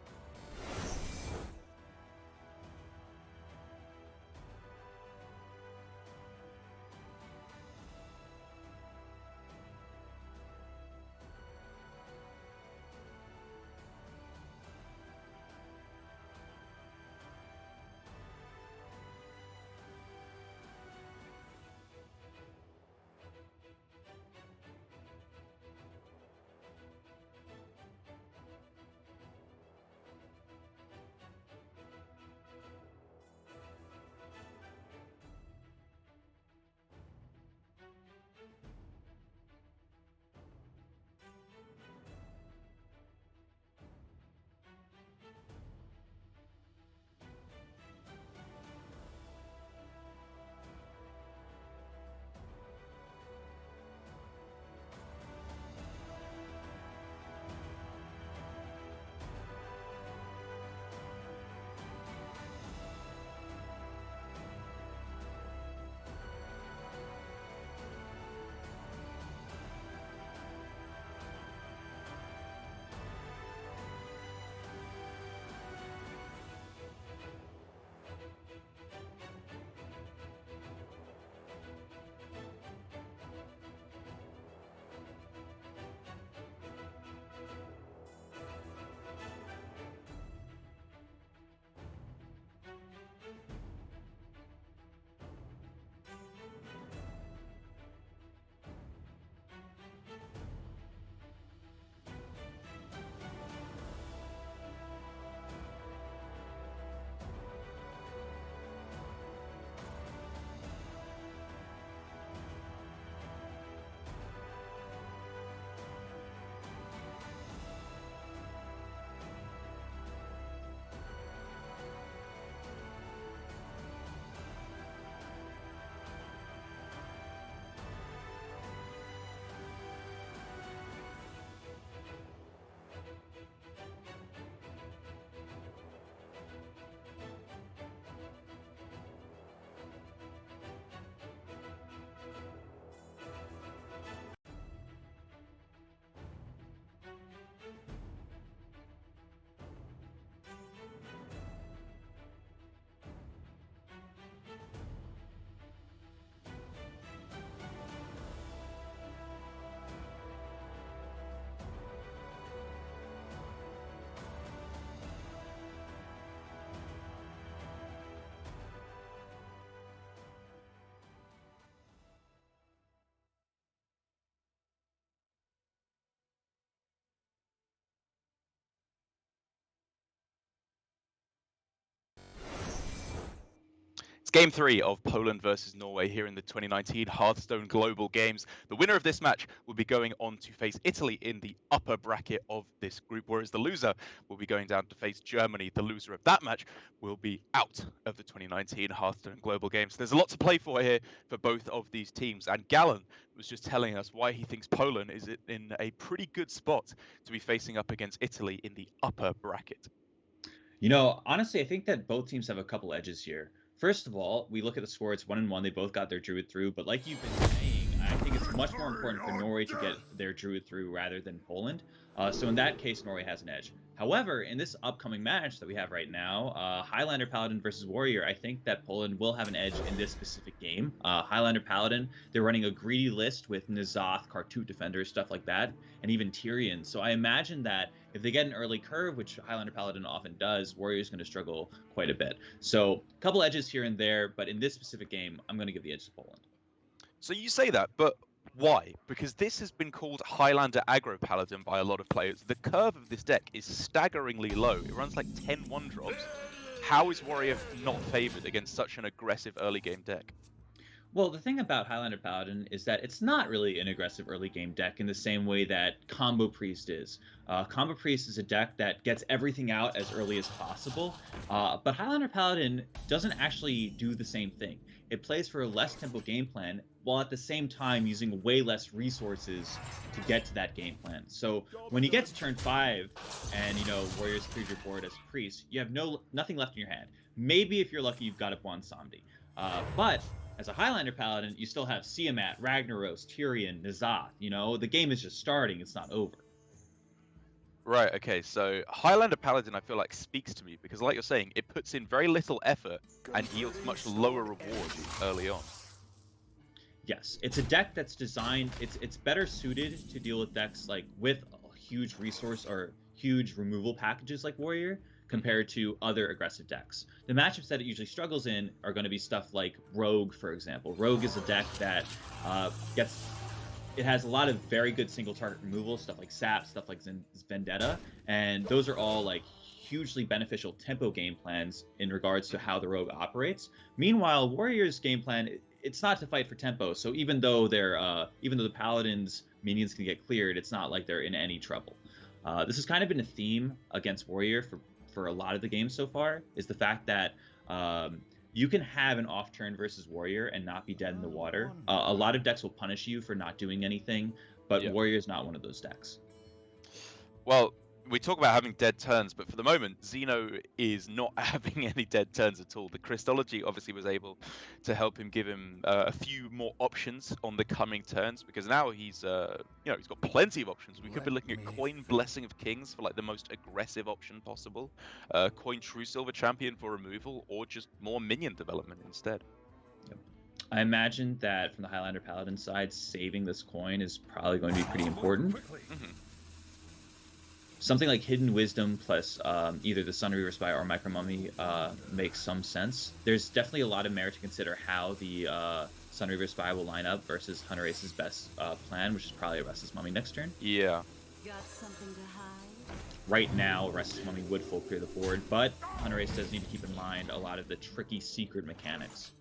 Game 3 of Poland versus Norway here in the 2019 Hearthstone Global Games. The winner of this match will be going on to face Italy in the upper bracket of this group, whereas the loser will be going down to face Germany. The loser of that match will be out of the 2019 Hearthstone Global Games. There's a lot to play for here for both of these teams, and Galen was just telling us why he thinks Poland is in a pretty good spot to be facing up against Italy in the upper bracket. You know, honestly, I think that both teams have a couple edges here. First of all, we look at the score, it's 1-1. They both got their Druid through, but like you've been saying, I think it's much more important for Norway to get their Druid through rather than Poland. So in that case, Norway has an edge. However, in this upcoming match that we have right now, Highlander Paladin versus Warrior, I think that Poland will have an edge in this specific game. Highlander Paladin, they're running a greedy list with N'Zoth, Kartut defenders, stuff like that, and even Tyrion. So I imagine that if they get an early curve, which Highlander Paladin often does, Warrior's going to struggle quite a bit. So a couple edges here and there, but in this specific game, I'm going to give the edge to Poland. So you say that, but why? Because this has been called Highlander Aggro Paladin by a lot of players. The curve of this deck is staggeringly low. It runs like 10 1-drops. How is Warrior not favored against such an aggressive early game deck? Well, the thing about Highlander Paladin is that it's not really an aggressive early game deck in the same way that Combo Priest is. Combo Priest is a deck that gets everything out as early as possible, but Highlander Paladin doesn't actually do the same thing. It plays for a less tempo game plan while at the same time using way less resources to get to that game plan. So when you get to turn 5 and, you know, Warriors cleared your board as Priest, you have nothing left in your hand. Maybe if you're lucky, you've got a Bwonsamdi. But as a Highlander Paladin, you still have Tiamat, Ragnaros, Tyrion, N'Zoth. You know, the game is just starting, it's not over. Right, okay, so Highlander Paladin I feel like speaks to me because like you're saying, it puts in very little effort and yields much lower rewards early on. Yes, it's a deck that's designed, it's better suited to deal with decks like with a huge resource or huge removal packages like Warrior compared to other aggressive decks. The matchups that it usually struggles in are going to be stuff like Rogue, for example. Rogue is a deck that it has a lot of very good single target removal, stuff like Sap, stuff like Vendetta, and those are all like hugely beneficial tempo game plans in regards to how the Rogue operates. Meanwhile, Warrior's game plan, it's not to fight for tempo, so even though the Paladin's minions can get cleared, it's not like they're in any trouble. This has kind of been a theme against Warrior for a lot of the games so far, is the fact that you can have an off turn versus Warrior and not be dead in the water. A lot of decks will punish you for not doing anything, but Warrior is not one of those decks. Well, we talk about having dead turns, but for the moment, Xeno is not having any dead turns at all. The Crystology obviously was able to help him, give him a few more options on the coming turns, because now he's he's got plenty of options. We could be looking at Coin Blessing of Kings for like the most aggressive option possible, Coin True Silver Champion for removal, or just more minion development instead. Yep. I imagine that from the Highlander Paladin side, saving this coin is probably going to be pretty important. Mm-hmm. Something like Hidden Wisdom plus either the Sunreaver Spy or Micro Mummy makes some sense. There's definitely a lot of merit to consider how the Sunreaver Spy will line up versus Hunter Ace's best plan, which is probably a Restless Mummy next turn. Yeah. Got something to hide? Right now, Restless Mummy would full clear the board, but Hunter Ace does need to keep in mind a lot of the tricky secret mechanics.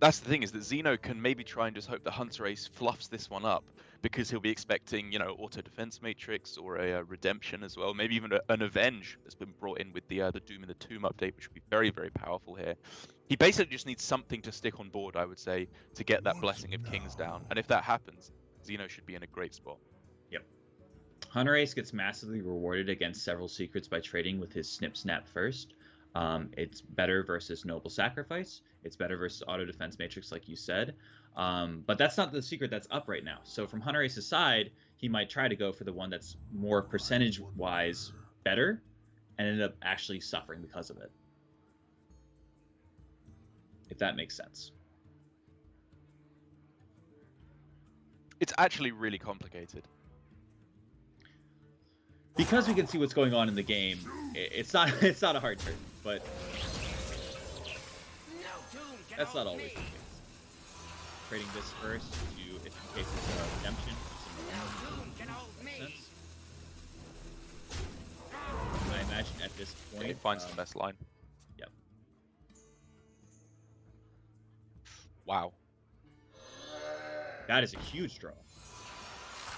That's the thing, is that Xeno can maybe try and just hope that Hunter Ace fluffs this one up, because he'll be expecting, you know, auto defense matrix or a redemption as well, maybe even an avenge that's been brought in with the Doom in the Tomb update, which would be very, very powerful here. He basically just needs something to stick on board, I would say, to get that Blessing of Kings down. And if that happens, Xeno should be in a great spot. Yep. Hunter Ace gets massively rewarded against several secrets by trading with his Snip Snap first. It's better versus Noble Sacrifice. It's better versus Auto Defense Matrix, like you said. But that's not the secret that's up right now. So from Hunter Ace's side, he might try to go for the one that's more percentage-wise better and end up actually suffering because of it. If that makes sense. It's actually really complicated. Because we can see what's going on in the game, it's not a hard turn, but that's not always the case. Trading this first to, if in case it's a redemption, sense. I imagine at this point, He finds the best line. Yep. Wow. That is a huge draw.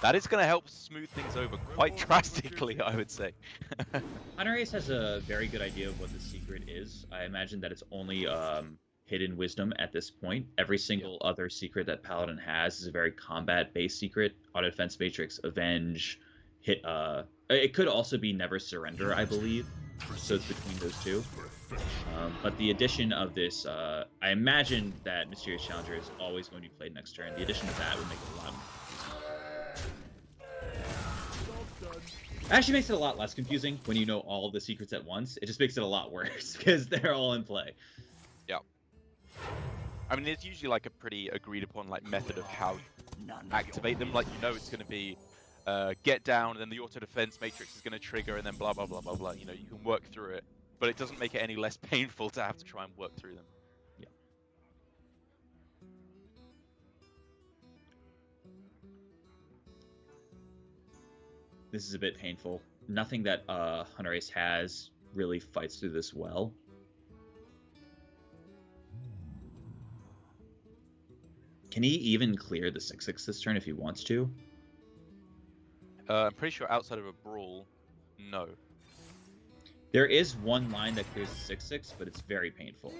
That is going to help smooth things over quite drastically, I would say. Hunter Ace has a very good idea of what the secret is. I imagine that it's only hidden wisdom at this point. Every single other secret that Paladin has is a very combat-based secret. Auto defense matrix, avenge, hit. It could also be never surrender, I believe. So it's between those two. But the addition of this, I imagine that Mysterious Challenger is always going to be played next turn. The addition of that would make it a lot more confusing. Actually makes it a lot less confusing when you know all of the secrets at once. It just makes it a lot worse because they're all in play. Yeah. I mean, there's usually like a pretty agreed upon like method of how you activate them. Like, you know, it's going to be get down, and then the auto defense matrix is going to trigger, and then blah blah blah blah blah. You know, you can work through it, but it doesn't make it any less painful to have to try and work through them. Yeah. This is a bit painful. Nothing that Hunter Ace has really fights through this well. Can he even clear the 6/6 this turn if he wants to? I'm pretty sure outside of a brawl, no. There is one line that clears the 6/6, but it's very painful.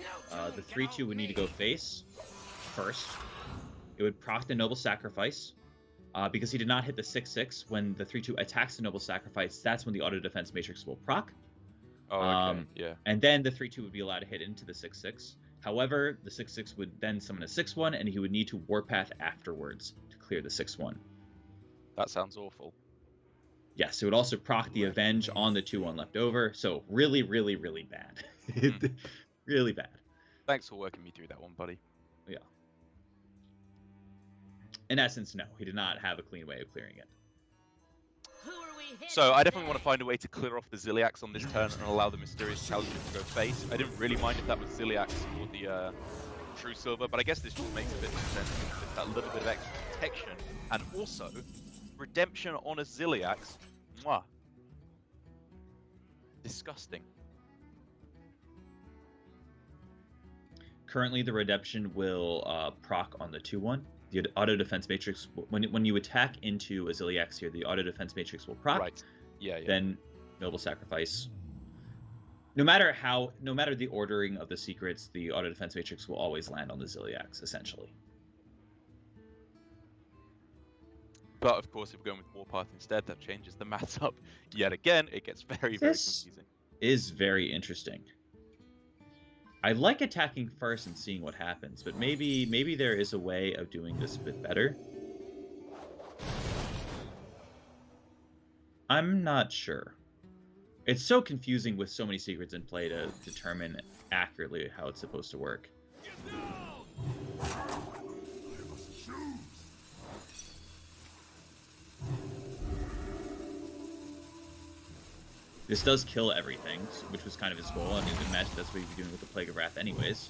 The 3/2 would need to go face first. It would proc the Noble Sacrifice. Because he did not hit the 6/6 when the 3/2 attacks the Noble Sacrifice, that's when the auto defense matrix will proc. Oh, okay. Yeah. And then the 3/2 would be allowed to hit into the 6/6. However, the 6/6 would then summon a 6/1, and he would need to Warpath afterwards to clear the 6/1. That sounds awful. Yes, it would also proc the Avenge on the 2/1 left over. So really, really, really bad. Really bad. Thanks for working me through that one, buddy. Yeah. In essence, no. He did not have a clean way of clearing it. So I definitely want to find a way to clear off the Ziliax on this turn and allow the Mysterious Challenger to go face. I didn't really mind if that was Ziliax or the True Silver, but I guess this just makes a bit more sense with that little bit of extra protection. And also, redemption on a Ziliax. Mwah. Disgusting. Currently, the redemption will proc on the 2/1. The auto defense matrix, when you attack into a Ziliax here, the auto defense matrix will proc. Right. Yeah. Then Noble Sacrifice. No matter the ordering of the secrets, the auto defense matrix will always land on the Ziliax, essentially. But of course, if we're going with Warpath instead, that changes the maths up yet again. It gets very, very confusing. Is very interesting. I like attacking first and seeing what happens, but maybe there is a way of doing this a bit better. I'm not sure. It's so confusing with so many secrets in play to determine accurately how it's supposed to work. This does kill everything, which was kind of his goal. I mean, imagine that's what he'd be doing with the Plague of Wrath anyways.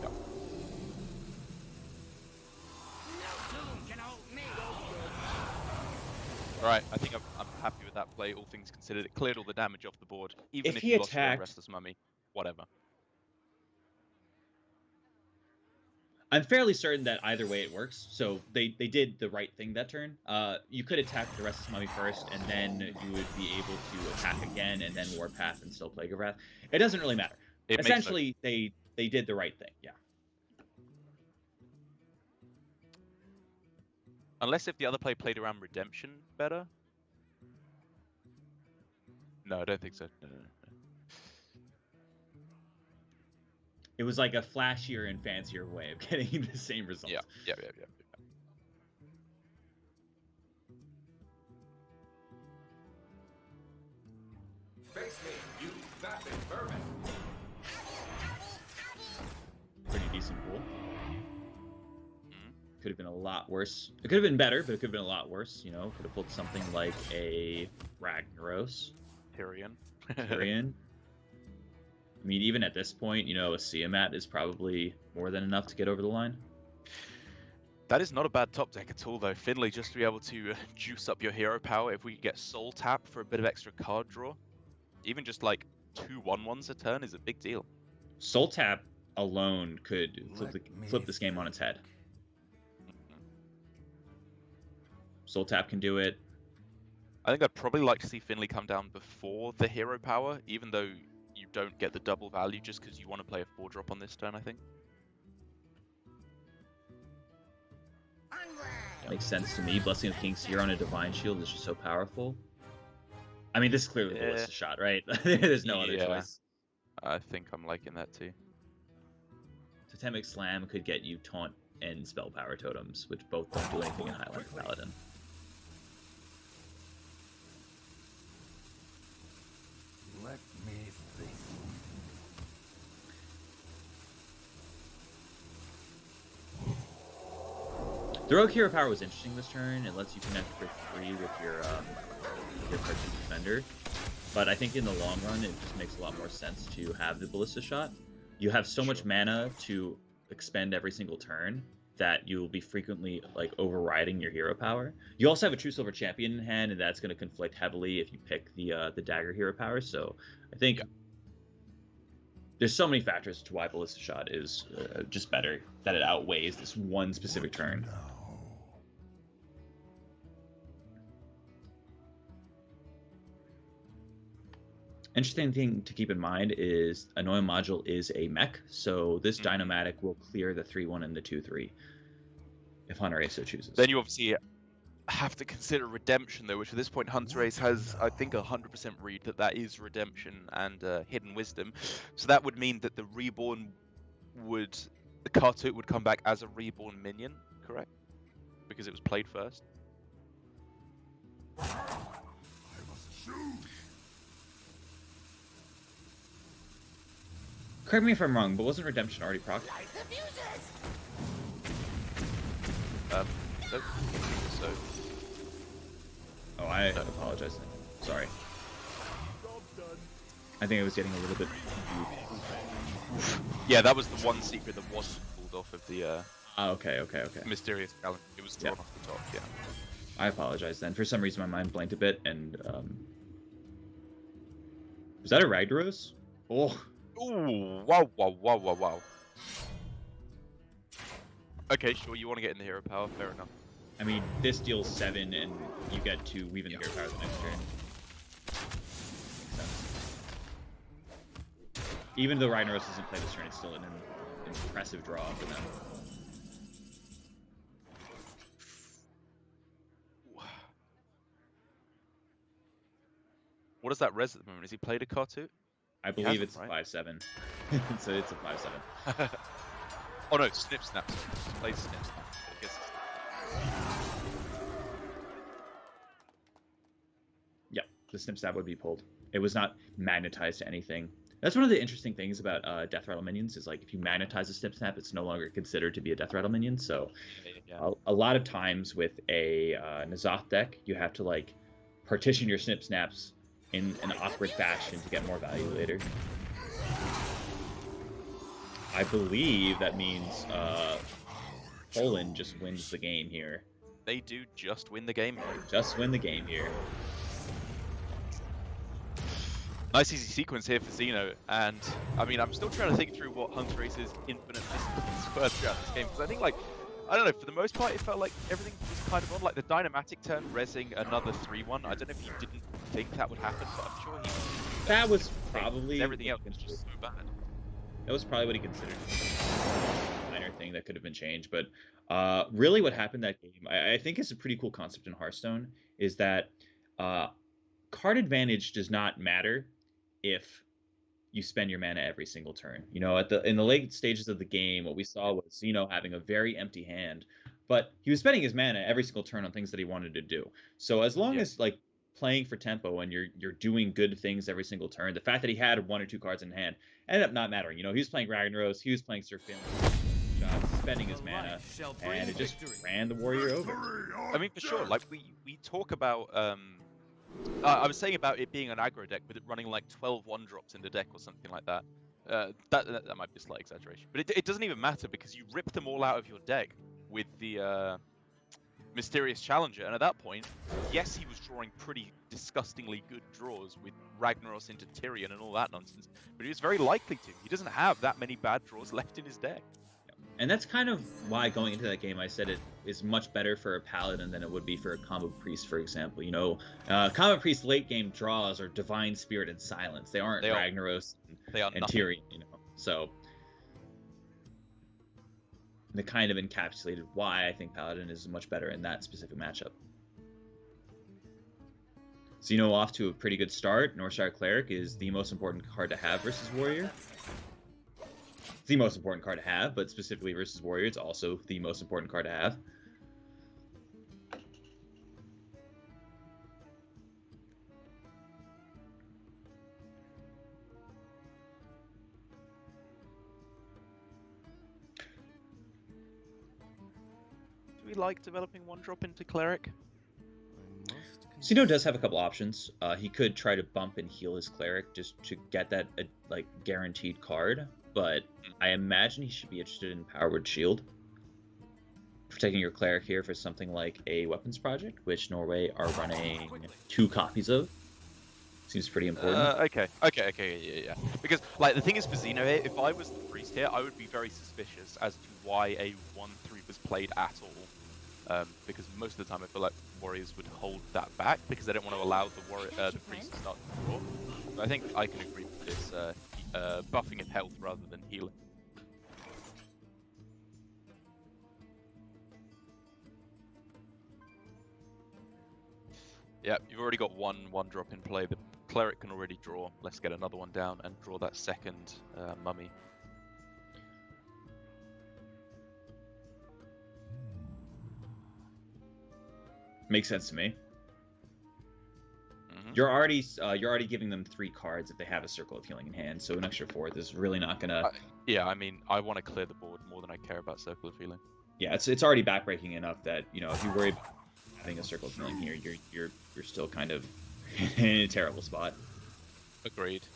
Yeah. Alright, I think I'm happy with that play, all things considered. It cleared all the damage off the board, even if he you lost your attacked- Restless Mummy. Whatever. I'm fairly certain that either way it works. So they did the right thing that turn. You could attack the Restless Mummy first, and then you would be able to attack again, and then Warpath and still Plague of Wrath. It doesn't really matter. Essentially, they did the right thing. Yeah. Unless if the other play played around Redemption better. No, I don't think so. No. It was like a flashier and fancier way of getting the same result. Yeah. Face me, you vapid vermin. Pretty decent pool. Could have been a lot worse. It could have been better, but it could have been a lot worse. You know, could have pulled something like a Ragnaros. Tyrion. I mean, even at this point, you know, a Siamat is probably more than enough to get over the line. That is not a bad top deck at all, though. Finley, just to be able to juice up your hero power, if we get Soul Tap for a bit of extra card draw, even just like 2 1/1s a turn is a big deal. Soul Tap alone could flip this game on its head. Soul Tap can do it. I think I'd probably like to see Finley come down before the hero power, even though you don't get the double value just because you want to play a 4-drop on this turn, I think. Makes sense to me. Blessing of King's here on a Divine Shield is just so powerful. I mean, this is clearly the ballista shot, right? There's no other choice. I think I'm liking that too. Totemic Slam could get you Taunt and Spell Power Totems, which both don't do anything in Highlander Paladin. Let me think. The Rogue Hero Power was interesting this turn. It lets you connect for 3 with your Cartoon Defender. But I think in the long run, it just makes a lot more sense to have the Ballista Shot. You have so much mana to expend every single turn that you'll be frequently like overriding your hero power. You also have a True Silver Champion in hand, and that's going to conflict heavily if you pick the Dagger hero power. So I think there's so many factors to why Ballista Shot is just better, that it outweighs this one specific turn. Interesting thing to keep in mind is Annoying Module is a mech, so this Dynomatic will clear the 3-1 and the 2-3 if Hunter Ace so chooses. Then you obviously have to consider Redemption, though, which at this point Hunter Ace has, I think, 100% read that is Redemption and Hidden Wisdom. So that would mean that the Reborn the Kartut would come back as a Reborn minion, correct? Because it was played first. Correct me if I'm wrong, but wasn't Redemption already procced? Nope. So. Oh, I apologize then. Sorry. I think I was getting a little bit confused. Yeah, that was the one secret that wasn't pulled off of the okay. mysterious calendar. It was thrown off the top, yeah. I apologize then. For some reason, my mind blanked a bit, and was that a Ragnaros? Oh. Ooh, wow. Okay, sure, you want to get in the hero power, fair enough. I mean, this deals 7, and you get to weave in the hero power the next turn. Makes sense. Even though Ragnaros doesn't play this turn, it's still an impressive draw for them. What does that res at the moment? Has he played a Kartut? I believe it's right? 5-7. So it's a 5-7. Oh no, Snip Snap. Played Snip Snap. I guess Yeah, the Snip Snap would be pulled. It was not magnetized to anything. That's one of the interesting things about Death Rattle minions is like if you magnetize a Snip Snap, it's no longer considered to be a Death Rattle minion. So a lot of times with a N'Zoth deck, you have to like partition your Snip Snaps in an awkward fashion to get more value later. I believe that means Poland just wins the game here. they do just win the game. Just win the game here. Nice easy sequence here for Xeno, and I mean, I'm still trying to think through what Hunter Ace's infinite misses were throughout this game, because I think, like, I don't know, for the most part, it felt like everything was kind of on. Like, the Dynamatic turn, resing another 3-1, I don't know if you didn't think that would happen, but I'm sure he... That was probably... Everything else was just so bad. That was probably what he considered a minor thing that could have been changed, but really what happened that game, I think is a pretty cool concept in Hearthstone, is that card advantage does not matter if you spend your mana every single turn. You know, in the late stages of the game, what we saw was Xeno having a very empty hand, but he was spending his mana every single turn on things that he wanted to do. So as long as like playing for tempo and you're doing good things every single turn, the fact that he had 1 or 2 cards in hand ended up not mattering. You know, he was playing Ragnaros, he was playing Sir Finley, spending his mana, and it just ran the warrior over. I mean, for sure. Like we talk about. I was saying about it being an aggro deck with it running like 12 1-drops in the deck or something like that. That might be a slight exaggeration, but it doesn't even matter because you rip them all out of your deck with the Mysterious Challenger, and at that point, yes, he was drawing pretty disgustingly good draws with Ragnaros into Tyrion and all that nonsense, but he was very likely to. He doesn't have that many bad draws left in his deck. And that's kind of why going into that game I said it is much better for a Paladin than it would be for a Combo Priest, for example. You know, Combo Priest late game draws are Divine Spirit and Silence. They aren't Ragnaros and Tyrion, you know. So they kind of encapsulated why I think Paladin is much better in that specific matchup. Xeno off to a pretty good start. Northshire Cleric is the most important card to have versus Warrior. It's the most important card to have, but specifically versus Warrior, it's also the most important card to have. Do we like developing one drop into Cleric? Xeno does have a couple options. He could try to bump and heal his Cleric just to get that like guaranteed card, but I imagine he should be interested in Power Word Shield. Protecting your Cleric here for something like a Weapons Project, which Norway are running 2 copies of. Seems pretty important. Okay, yeah. Because, like, the thing is for Xeno here, if I was the Priest here, I would be very suspicious as to why a 1-3 was played at all. Because most of the time I feel like Warriors would hold that back because they don't want to allow the Priest to start to draw. But I think I can agree with this buffing of health rather than healing. Yeah, you've already got one drop in play. The Cleric can already draw. Let's get another one down and draw that second Mummy. Makes sense to me. You're already giving them 3 cards if they have a Circle of Healing in hand, so an extra 4th is really not gonna. Yeah, I mean, I want to clear the board more than I care about Circle of Healing. Yeah, it's already backbreaking enough that, you know, if you worry about having a Circle of Healing here, you're still kind of in a terrible spot. Agreed.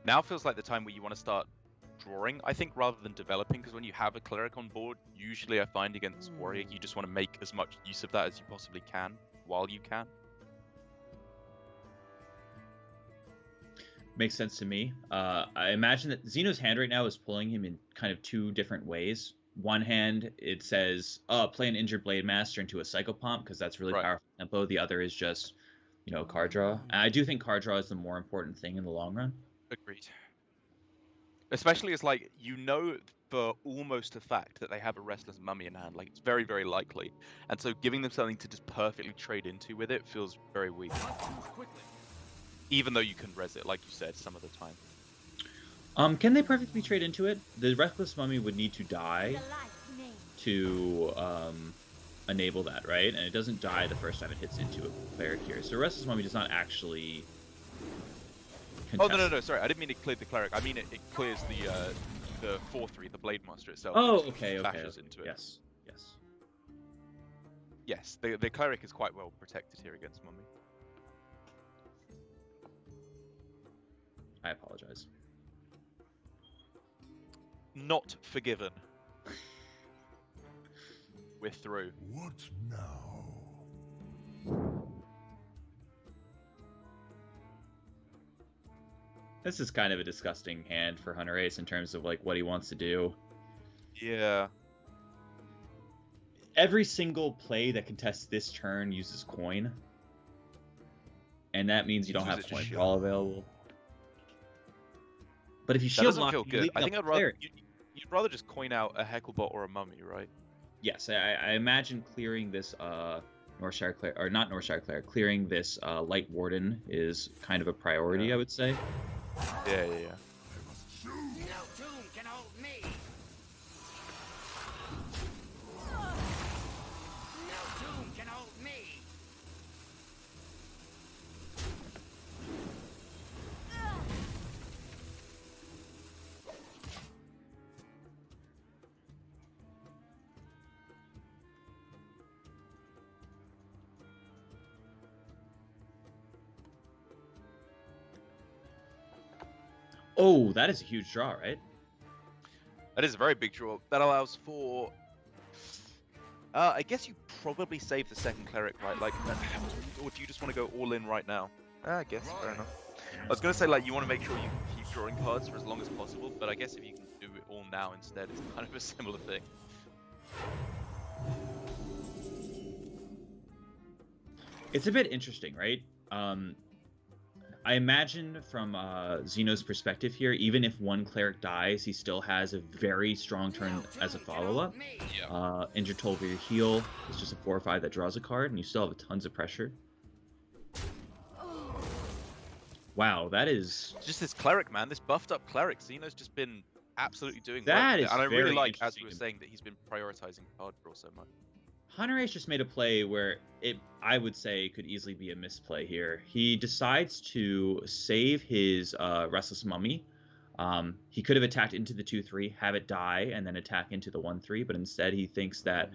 Now feels like the time where you want to start drawing, I think, rather than developing, because when you have a Cleric on board, usually I find against Warrior, you just want to make as much use of that as you possibly can, while you can. Makes sense to me. I imagine that Xeno's hand right now is pulling him in kind of 2 different ways. One hand, it says, play an Injured Blade Master into a Psychopomp, because that's really powerful tempo. The other is just, you know, card draw. And I do think card draw is the more important thing in the long run. Agreed. Especially as, like, you know for almost a fact that they have a Restless Mummy in hand. Like, it's very, very likely. And so giving them something to just perfectly trade into with it feels very weak. Even though you can res it, like you said, some of the time. Can they perfectly trade into it? The Restless Mummy would need to die to enable that, right? And it doesn't die the first time it hits into a Cleric here. So Restless Mummy does not actually... Oh, no, sorry. I didn't mean it cleared the Cleric. I mean it clears the 4-3, the Blade Master itself. Oh, okay. Bashes into it. Yes. Yes, the Cleric is quite well protected here against Mummy. I apologize. Not forgiven. We're through. What now? This is kind of a disgusting hand for Hunter Ace in terms of like what he wants to do. Yeah. Every single play that contests this turn uses coin. And that means you don't have coin draw available. But if you shield lock, feel good. I think you'd rather just coin out a Hecklebot or a Mummy, right? Yes, I imagine clearing this Northshire Cleric, or not Northshire Cleric, clearing this Light Warden is kind of a priority, I would say. Yeah. No tomb can hold me. No tomb can hold Oh, that is a huge draw, right? That is a very big draw. That allows for... I guess you probably save the second cleric, right? Like, or do you just want to go all in right now? I guess, fair enough. I was gonna say, like, you want to make sure you keep drawing cards for as long as possible, but I guess if you can do it all now instead, it's kind of a similar thing. It's a bit interesting, right? I imagine from Xeno's perspective here, even if one cleric dies, he still has a very strong turn as a follow-up. Yeah. Injured Toll for your heal is just a 4 or 5 that draws a card, and you still have tons of pressure. Wow, that is... Just this cleric, man. This buffed up cleric. Xeno's just been absolutely doing That well. is And I really very like, as interesting we were to me. saying, that he's been prioritizing card draw so much. Hunter Ace just made a play where I would say, could easily be a misplay here. He decides to save his Restless Mummy. He could have attacked into the 2/3, have it die, and then attack into the 1/3, but instead he thinks that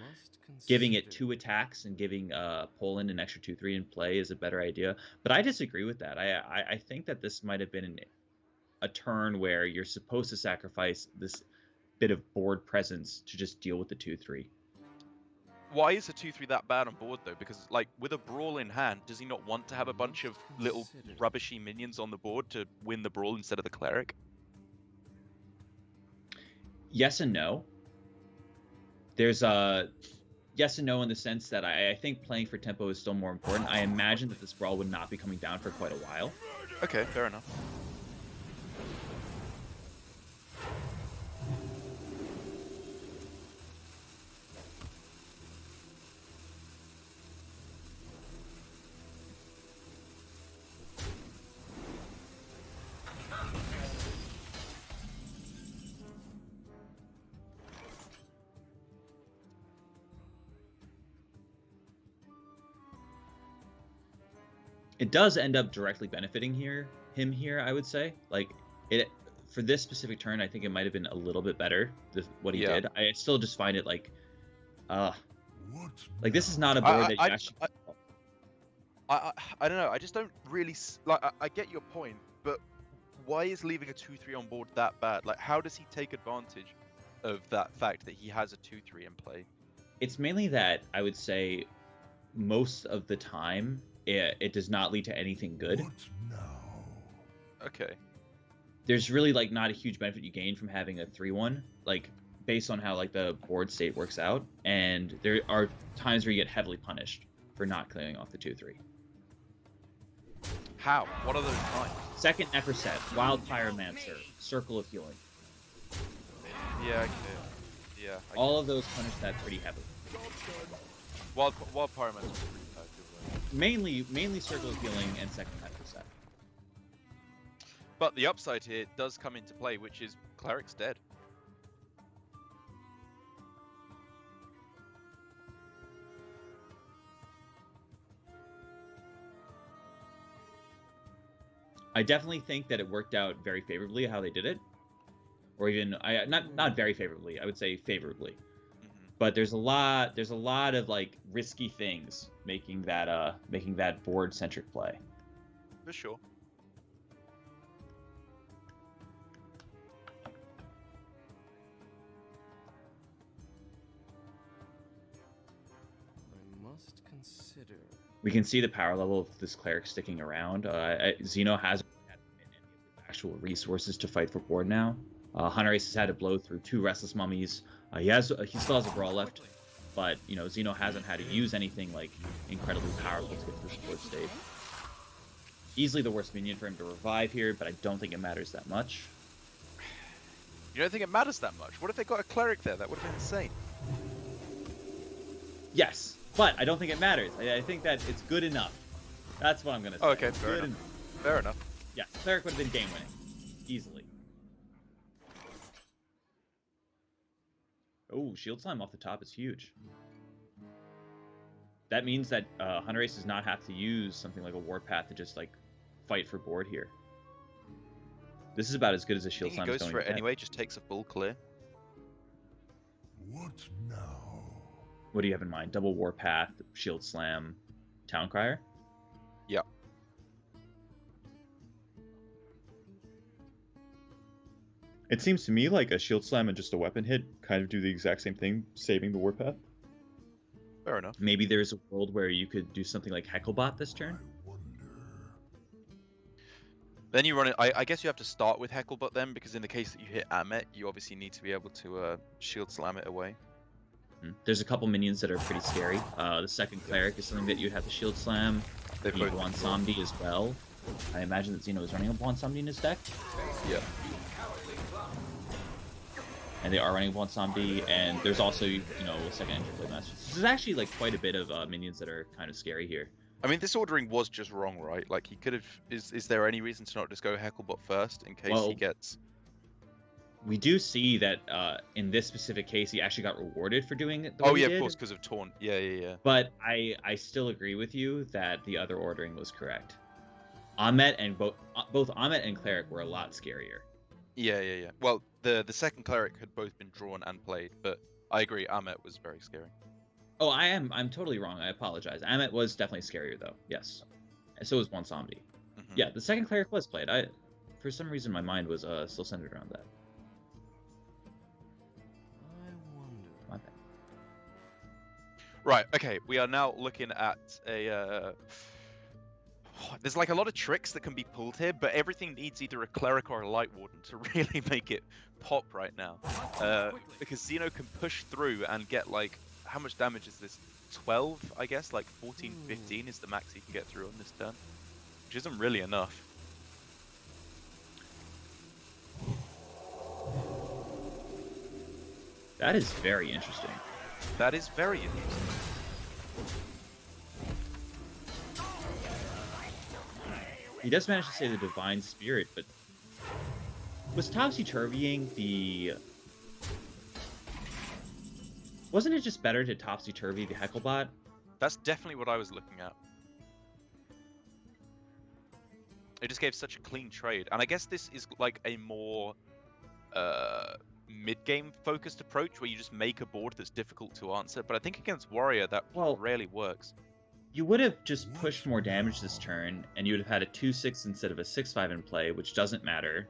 giving it 2 attacks and giving Poland an extra 2/3 in play is a better idea. But I disagree with that. I think that this might have been a turn where you're supposed to sacrifice this bit of board presence to just deal with the 2/3. Why is a 2/3 that bad on board though? Because like with a brawl in hand, does he not want to have a bunch of little rubbishy minions on the board to win the brawl instead of the cleric? Yes and no. There's a yes and no in the sense that I think playing for tempo is still more important. I imagine that this brawl would not be coming down for quite a while. Okay, fair enough. It does end up directly benefiting him here, I would say. Like it for this specific turn, I think it might have been a little bit better what he did. I still just find it like this is not a board that you actually. I don't know. I just don't really like. I get your point, but why is leaving a 2/3 on board that bad? Like, how does he take advantage of that fact that he has a 2/3 in play? It's mainly that I would say most of the time it does not lead to anything good. Okay. There's really like not a huge benefit you gain from having a 3/1, like based on how like the board state works out, and there are times where you get heavily punished for not clearing off the 2/3. How? What are those times? Second Necro set, Wild Pyromancer, Circle of Healing. Yeah, okay. Yeah. All of those punish that pretty heavily. Wild Pyromancer is pretty bad, too, right? Mainly Circle of Healing and second Necro set. But the upside here does come into play, which is Cleric's dead. I definitely think that it worked out very favorably how they did it, or even not very favorably. I would say favorably. But there's a lot of like risky things making that board centric play. For sure. I must consider. We can see the power level of this cleric sticking around. Xeno hasn't had any of the actual resources to fight for board now. Hunter Ace has had to blow through 2 Restless Mummies. He still has a brawl left, but Xeno hasn't had to use anything like incredibly powerful to get through the board state. Easily the worst minion for him to revive here, but I don't think it matters that much. You don't think it matters that much? What if they got a cleric there? That would have been insane. Yes, but I don't think it matters. I think that it's good enough. That's what I'm gonna say. Oh, okay, fair enough. Fair enough. Yeah, cleric would have been game winning, easily. Oh, Shield Slime off the top is huge. That means that Hunter Ace does not have to use something like a Warpath to just like fight for board here. This is about as good as a Shield Slime is He goes going for to it get. anyway, just takes a full clear. What now? What do you have in mind? Double Warpath, Shield Slam, Town Crier? Yeah. It seems to me like a shield slam and just a weapon hit kind of do the exact same thing, saving the warpath. Fair enough. Maybe there's a world where you could do something like Hecklebot this turn. Then you run it. I guess you have to start with Hecklebot then, because in the case that you hit Amet, you obviously need to be able to shield slam it away. There's a couple minions that are pretty scary. The second cleric is something that you'd have to shield slam. They've The both Bwansamdi as well. I imagine that Xeno is running a Bwansamdi in his deck. Yeah. And they are running Bwansamdi, and there's also, a second Interplay Master. This is actually like quite a bit of minions that are kind of scary here. I mean, this ordering was just wrong, right? Like, he could have... Is there any reason to not just go Hecklebot first, in case he gets... We do see that in this specific case, he actually got rewarded for doing it the way he did. Of course, because of Taunt. Yeah. But I still agree with you that the other ordering was correct. Amet and both Amet and Cleric were a lot scarier. Yeah. Well, the second Cleric had both been drawn and played, but I agree, Amet was very scary. Oh, I'm totally wrong. I apologize. Amet was definitely scarier, though. Yes. And so was Bwansamdi. Mm-hmm. Yeah, the second Cleric was played. For some reason, my mind was still centered around that. I wonder. My bad. Right, okay, we are now looking at a... There's like a lot of tricks that can be pulled here, but everything needs either a Cleric or a Light Warden to really make it pop right now. Because Xeno can push through and get like... How much damage is this? 12, I guess? Like 14, 15 is the max he can get through on this turn. Which isn't really enough. That is very interesting. That is very interesting. He does manage to say the Divine Spirit, but was topsy-turvying the... Wasn't it just better to topsy-turvy the Hecklebot? That's definitely what I was looking at. It just gave such a clean trade. And I guess this is like a more mid-game focused approach where you just make a board that's difficult to answer. But I think against Warrior that rarely works. You would have just pushed more damage this turn, and you would have had a 2/6 instead of a 6/5 in play, which doesn't matter.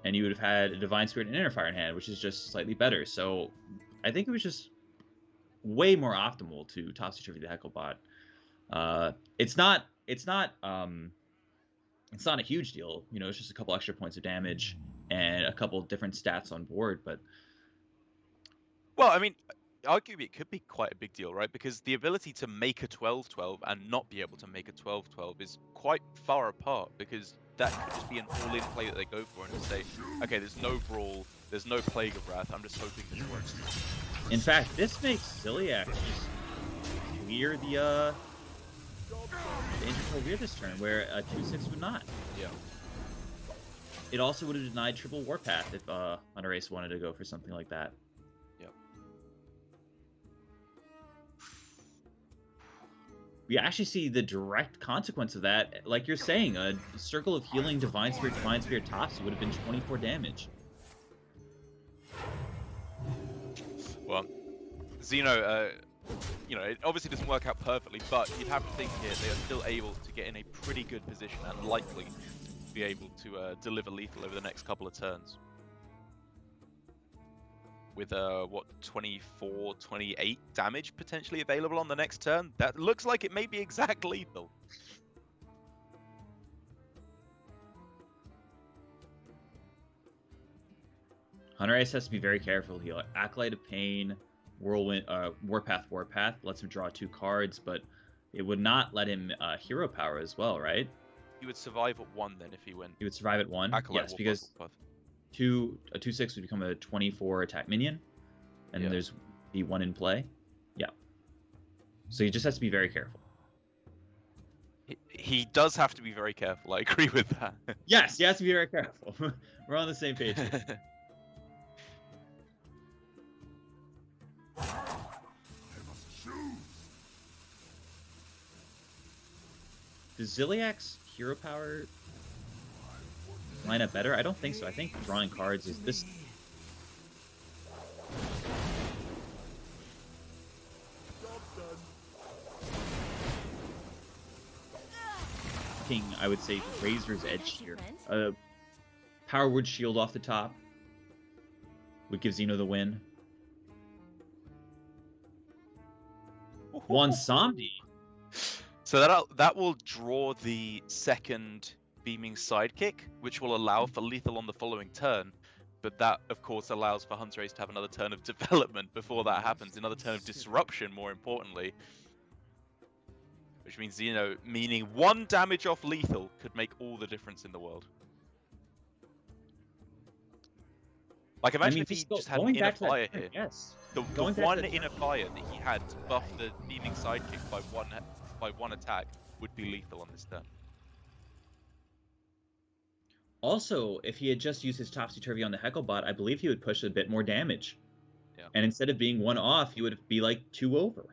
And you would have had a Divine Spirit and Inner Fire in hand, which is just slightly better. So I think it was just way more optimal to topsy-turvy the Hecklebot. It's not a huge deal, it's just a couple extra points of damage and a couple different stats on board, but... Well, I mean, arguably it could be quite a big deal, right? Because the ability to make a 12-12 and not be able to make a 12-12 is quite far apart, because that could just be an all-in play that they go for and just say, okay, there's no Brawl, there's no Plague of Wrath, I'm just hoping this works. In fact, this makes Ziliax just clear the Interpol Rear this turn, where a 2/6 would not. Yeah. It also would have denied triple Warpath if Hunter Ace wanted to go for something like that. Yep. We actually see the direct consequence of that. Like you're saying, a Circle of Healing, Divine Spirit tops would have been 24 damage. Well, Xeno, it obviously doesn't work out perfectly, but you'd have to think here they are still able to get in a pretty good position and likely be able to deliver lethal over the next couple of turns. With, 24, 28 damage potentially available on the next turn? That looks like it may be exact lethal. Hunter Ace has to be very careful. He'll Acolyte of Pain, Whirlwind, Warpath lets him draw 2 cards, but it would not let him Hero Power as well, right? He would survive at 1 then if he went. He would survive at 1? Acolyte, yes, because Warpath. a 2/6 would become a 24 attack minion, and then there's the 1 in play. Yeah. So he just has to be very careful. He does have to be very careful, I agree with that. Yes, he has to be very careful. We're on the same page here. Does Ziliax Hero Power line up better? I don't think so. I think drawing cards is this. I would say Razor's Edge here. Power Word Shield off the top. would give Xeno the win. One Somdi. So that will draw the second beaming sidekick, which will allow for lethal on the following turn. But that, of course, allows for Hunter-Ace to have another turn of development before that happens, another turn of disruption, more importantly. Which means, you know, meaning 1 damage off lethal could make all the difference in the world. Like, imagine if he just had an inner fire here. Yes. The one inner fire that he had to buff the beaming sidekick by one attack would be lethal on this turn. Also, if he had just used his Topsy-Turvy on the Hecklebot, I believe he would push a bit more damage. Yeah. And instead of being 1 off, he would be like 2 over.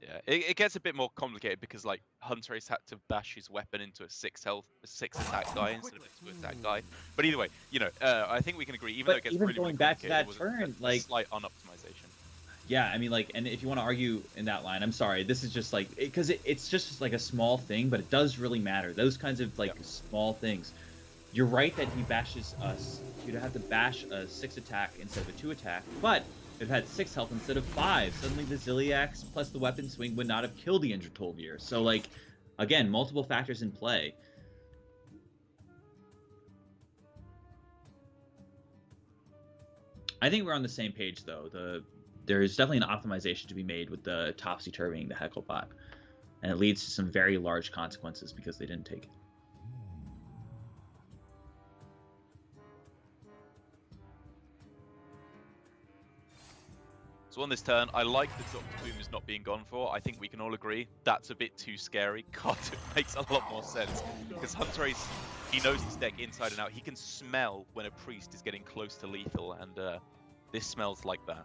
Yeah, it gets a bit more complicated because like Hunter-Ace had to bash his weapon into a 6 attack guy instead of a 2 attack guy. But either way, you know, I think we can agree. Even though it gets really, going really back to that complicated, turn, a like slight unoptimization. Yeah, I mean, like, and if you want to argue in that line, I'm sorry, this is just like because it's just like a small thing, but it does really matter. Those kinds of like small things. You're right that he bashes us. You'd have to bash a 6 attack instead of a 2 attack, but it had 6 health instead of 5. Suddenly the Ziliax plus the weapon swing would not have killed the injured Tolvir. So, like, again, multiple factors in play. I think we're on the same page, though. There's definitely an optimization to be made with the Topsy-Turvying the Hecklebot. And it leads to some very large consequences because they didn't take it. So on this turn, I like the Dr. Boom is not being gone for. I think we can all agree that's a bit too scary. God, it makes a lot more sense. Because Hunter-Ace, he knows his deck inside and out. He can smell when a priest is getting close to lethal, and this smells like that.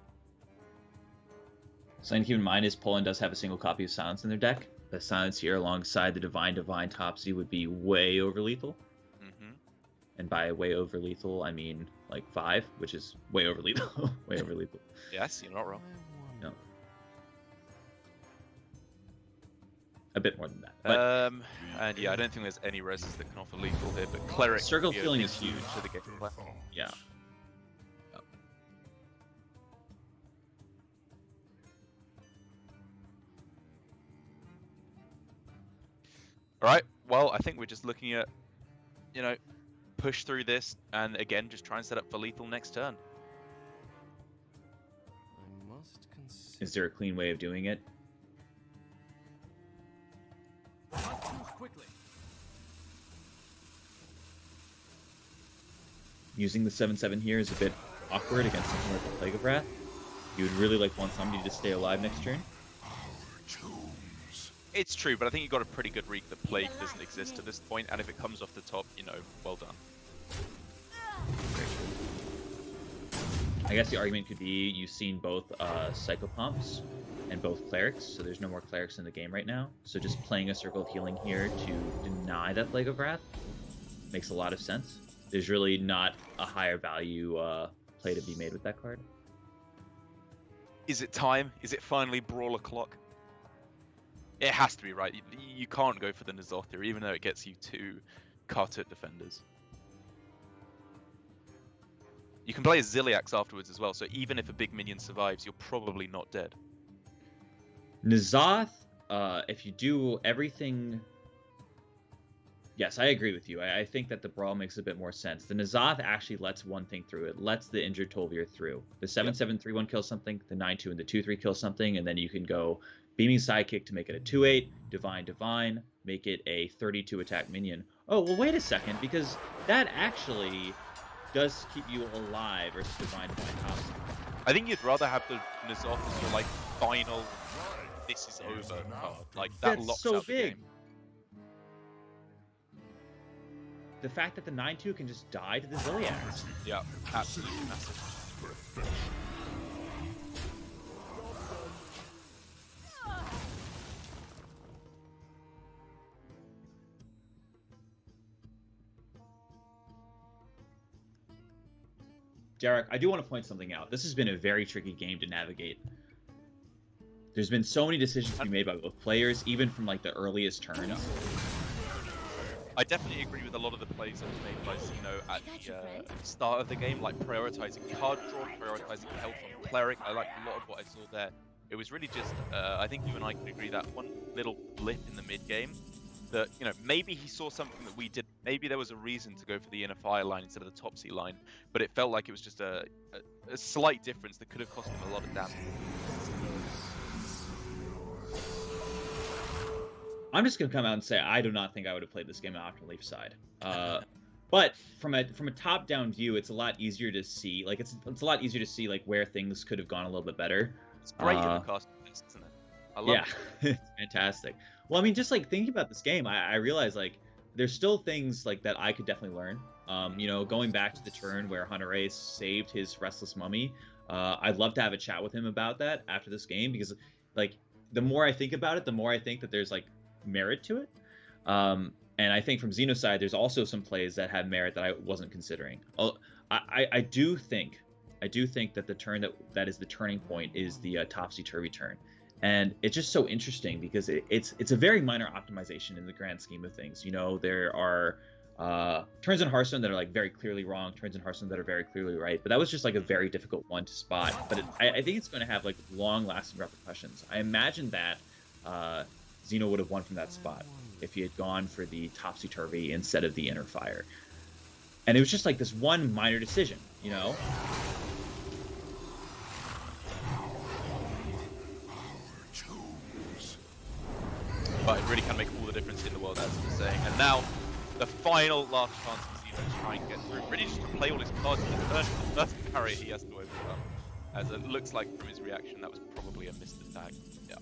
Something to keep in mind is Poland does have a single copy of Silence in their deck. The Silence here alongside the Divine Topsy would be way over lethal. Mm-hmm. And by way over lethal, I mean like 5, which is way over lethal. Way over lethal. Yes, you're not wrong. No. A bit more than that. But and yeah, I don't think there's any reses that can offer lethal here, but Cleric Circle Healing is huge to the game plan. Yeah. Alright, well, I think we're just looking at, you know, push through this, and again, just try and set up for lethal next turn. I must consider. Is there a clean way of doing it? Quickly. Using the 7/7 here is a bit awkward against something like the Plague of Wrath. You would really want somebody to stay alive next turn. It's true, but I think you got a pretty good read that Plague doesn't exist at this point, and if it comes off the top, you know, well done. I guess the argument could be you've seen both Psychopomps and both Clerics, so there's no more Clerics in the game right now. So just playing a Circle of Healing here to deny that Plague of Wrath makes a lot of sense. There's really not a higher value play to be made with that card. Is it time? Is it finally Brawl o'clock? It has to be, right? You can't go for the N'Zoth here, even though it gets you 2 Kartut defenders. You can play a Ziliax afterwards as well, so even if a big minion survives, you're probably not dead. N'Zoth, if you do everything... Yes, I agree with you. I think that the Brawl makes a bit more sense. The N'Zoth actually lets one thing through. It lets the injured Tolvir through. The 7/7/3/1 kills something, the 9/2 and the 2/3 kill something, and then you can go Beaming Sidekick to make it a 2/8, Divine, make it a 32 attack minion. Oh, well, wait a second, because that actually does keep you alive versus Divine Topsy. I think you'd rather have the N'Zoth as your, like, final, this is over card. Like, that That's locks so out the big. game. The fact that the 9/2 can just die to the Ziliax. Yeah, absolutely massive. Derek, I do want to point something out. This has been a very tricky game to navigate. There's been so many decisions to be made by both players, even from like the earliest turns. I definitely agree with a lot of the plays that was made by Xeno at the start of the game, like prioritizing card draw, prioritizing health on cleric. I liked a lot of what I saw there. It was really just, I think you and I can agree that one little blip in the mid game that, you know, maybe he saw something that we did. Maybe there was a reason to go for the inner fire line instead of the Topsy line, but it felt like it was just a slight difference that could have cost him a lot of damage. I'm just gonna come out and say I do not think I would have played this game on Leaf side. But from a top-down view, it's a lot easier to see. Like it's a lot easier to see like where things could have gone a little bit better. It's great in the cast, isn't it? I love it. It's fantastic. Well, I mean, just like thinking about this game, I realize like there's still things like that I could definitely learn. You know, going back to the turn where Hunter Ace saved his Restless Mummy, I'd love to have a chat with him about that after this game, because like the more I think about it, the more I think that there's like merit to it. And I think from Xeno's side, there's also some plays that have merit that I wasn't considering. I do think that the turn that is the turning point is the topsy-turvy turn. And it's just so interesting because it's a very minor optimization in the grand scheme of things. You know, there are turns in Hearthstone that are like very clearly wrong, turns in Hearthstone that are very clearly right. But that was just like a very difficult one to spot. But I think it's going to have like long-lasting repercussions. I imagine that Xeno would have won from that spot if he had gone for the topsy-turvy instead of the inner fire. And it was just like this one minor decision, you know? But it really can make all the difference in the world, as I was saying. And now, the final last chance for Xeno to try and get through. Really just to play all his cards in the first barrier he has to overcome. As it looks like from his reaction, that was probably a missed attack. Yeah.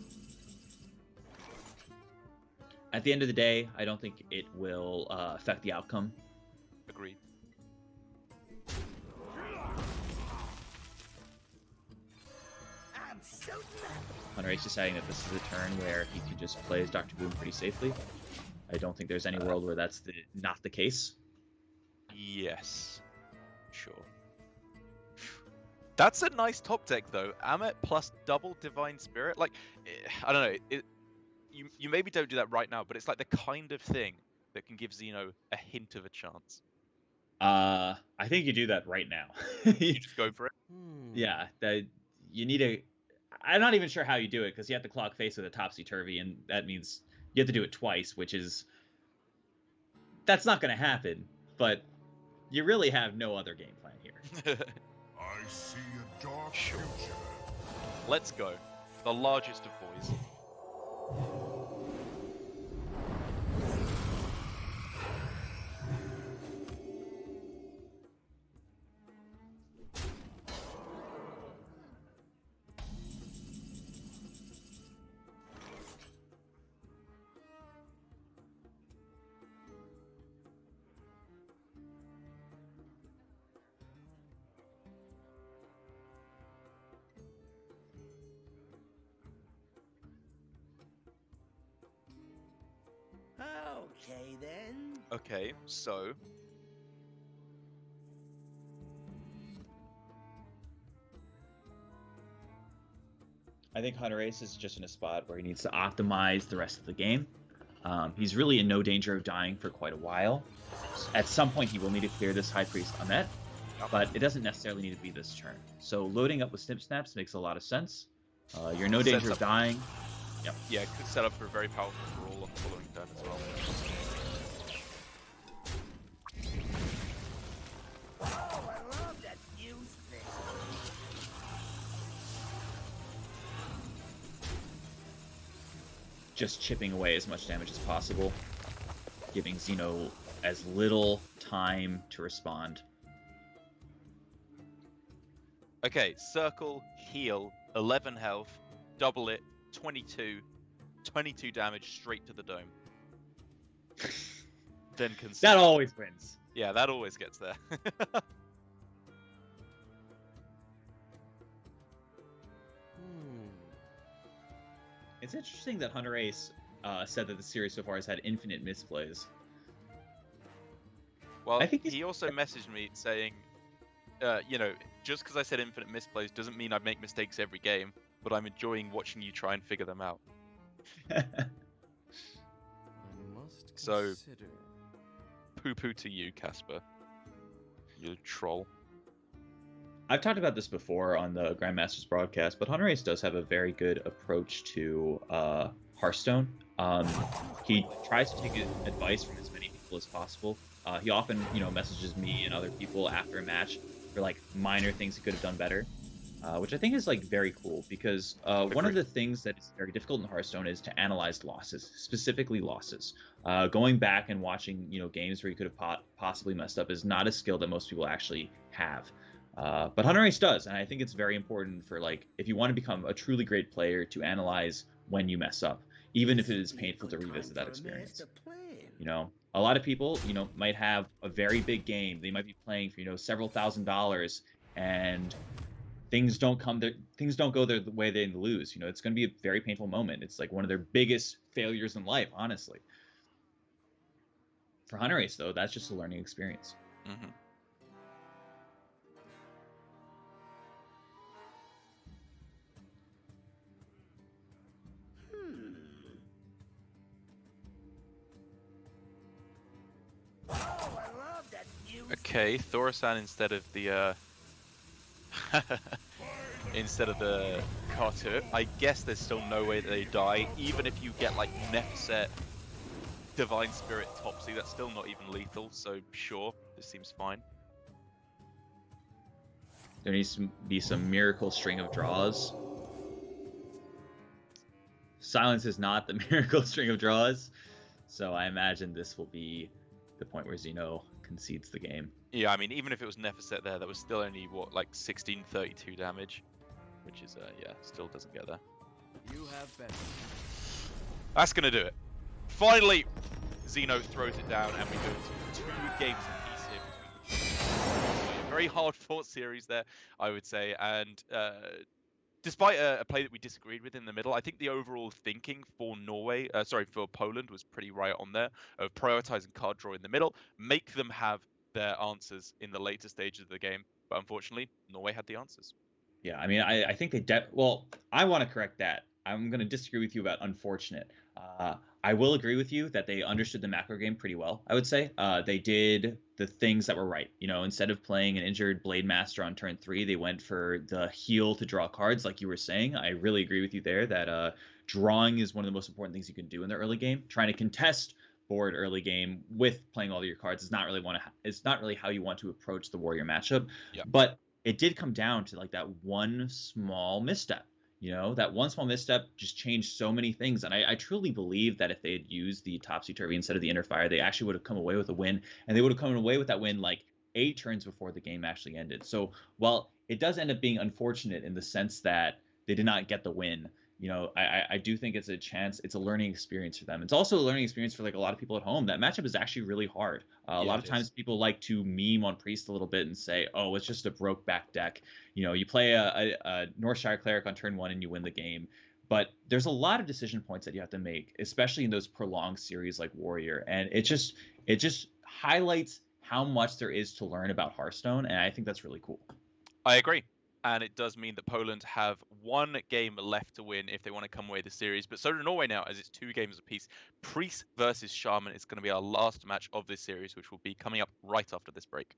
At the end of the day, I don't think it will affect the outcome. Agreed. I'm so glad. Hunter Ace deciding that this is a turn where he can just play as Dr. Boom pretty safely. I don't think there's any world where that's not the case. Yes. Sure. That's a nice top deck, though. Amet plus double Divine Spirit. Like, I don't know. You maybe don't do that right now, but it's like the kind of thing that can give Xeno a hint of a chance. I think you do that right now. You just go for it. Yeah, you need a... I'm not even sure how you do it, because you have to clock face with a topsy-turvy, and that means you have to do it twice, which is... That's not going to happen, but you really have no other game plan here. I see a dark future. Let's go. The largest of boys. Okay then. Okay, so I think Hunter Ace is just in a spot where he needs to optimize the rest of the game. He's really in no danger of dying for quite a while. At some point, he will need to clear this High Priest Amet, but it doesn't necessarily need to be this turn. So loading up with Snip Snaps makes a lot of sense. You're in no danger of dying. Yep. yeah, it could set up for a very powerful roll on the following turn as well. Oh, I love that fuse thing. Just chipping away as much damage as possible, giving Xeno as little time to respond. Okay, circle, heal, 11 health, double it, 22 damage straight to the dome. Then concede. That always wins. Yeah, that always gets there. It's interesting that Hunter Ace said that the series so far has had infinite misplays. Well, I think he also messaged me saying, you know, just because I said infinite misplays doesn't mean I make mistakes every game, but I'm enjoying watching you try and figure them out. I must So, consider. poo-poo to you, Casper. You troll. I've talked about this before on the Grandmasters broadcast, but Hunter Ace does have a very good approach to Hearthstone. He tries to take advice from as many people as possible. He often, messages me and other people after a match for like minor things he could have done better, which I think is like very cool because one of the things that is very difficult in Hearthstone is to analyze losses, specifically losses. Going back and watching, games where you could have possibly messed up is not a skill that most people actually have. But Hunter Ace does, and I think it's very important for like if you want to become a truly great player to analyze when you mess up, even if it is painful to revisit that experience. A lot of people, might have a very big game. They might be playing for several $1,000s, and things don't go the way they lose. It's going to be a very painful moment. It's like one of their biggest failures in life, honestly. For Hunter Ace, though, that's just a learning experience. Mm-hmm. Okay, Thorisan instead of the Carter. I guess there's still no way that they die, even if you get like Nefset Divine Spirit Topsy, that's still not even lethal, so sure, this seems fine. There needs to be some miracle string of draws. Silence is not the miracle string of draws, so I imagine this will be the point where Xeno concedes the game. Yeah, I mean, even if it was Nefset there, that was still only, what, like 1632 damage? Which is, yeah, still doesn't get there. You have better. That's gonna do it. Finally, Xeno throws it down, and we go to 2 games apiece here between the very hard-fought series there, I would say, and despite a play that we disagreed with in the middle, I think the overall thinking for for Poland was pretty right on there, of prioritizing card draw in the middle, make them have their answers in the later stages of the game, but unfortunately, Norway had the answers. Yeah, I mean, I think I want to correct that. I'm going to disagree with you about unfortunate. I will agree with you that they understood the macro game pretty well, I would say. They did the things that were right. Instead of playing an injured Blade Master on turn 3, they went for the heal to draw cards, like you were saying. I really agree with you there that drawing is one of the most important things you can do in the early game. Trying to contest board early game with playing all of your cards is not really how you want to approach the Warrior matchup. Yeah. But it did come down to like that one small misstep. That one small misstep just changed so many things. And I truly believe that if they had used the Topsy-Turvy instead of the Interfire, they actually would have come away with a win. And they would have come away with that win like 8 turns before the game actually ended. So while it does end up being unfortunate in the sense that they did not get the win, I do think it's a learning experience for them. It's also a learning experience for like a lot of people at home. That matchup is actually really hard. A lot of times people like to meme on Priest a little bit and say, oh, it's just a broke back deck. You play a Northshire Cleric on turn 1 and you win the game. But there's a lot of decision points that you have to make, especially in those prolonged series like Warrior. And it just highlights how much there is to learn about Hearthstone. And I think that's really cool. I agree. And it does mean that Poland have 1 game left to win if they want to come away the series. But so do Norway now, as it's 2 games apiece. Priest versus Shaman is going to be our last match of this series, which will be coming up right after this break.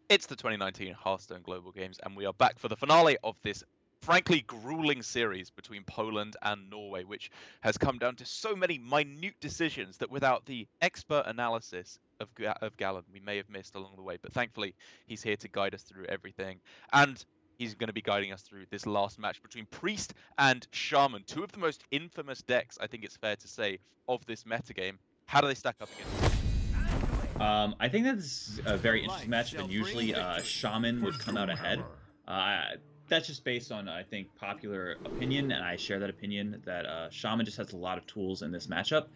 It's the 2019 Hearthstone Global Games, and we are back for the finale of this frankly grueling series between Poland and Norway, which has come down to so many minute decisions that without the expert analysis of Galen, we may have missed along the way. But thankfully, he's here to guide us through everything. And he's going to be guiding us through this last match between Priest and Shaman, two of the most infamous decks, I think it's fair to say, of this metagame. How do they stack up against it? I think that's a very interesting matchup, and usually Shaman would come out ahead. That's just based on, I think, popular opinion, and I share that opinion that Shaman just has a lot of tools in this matchup.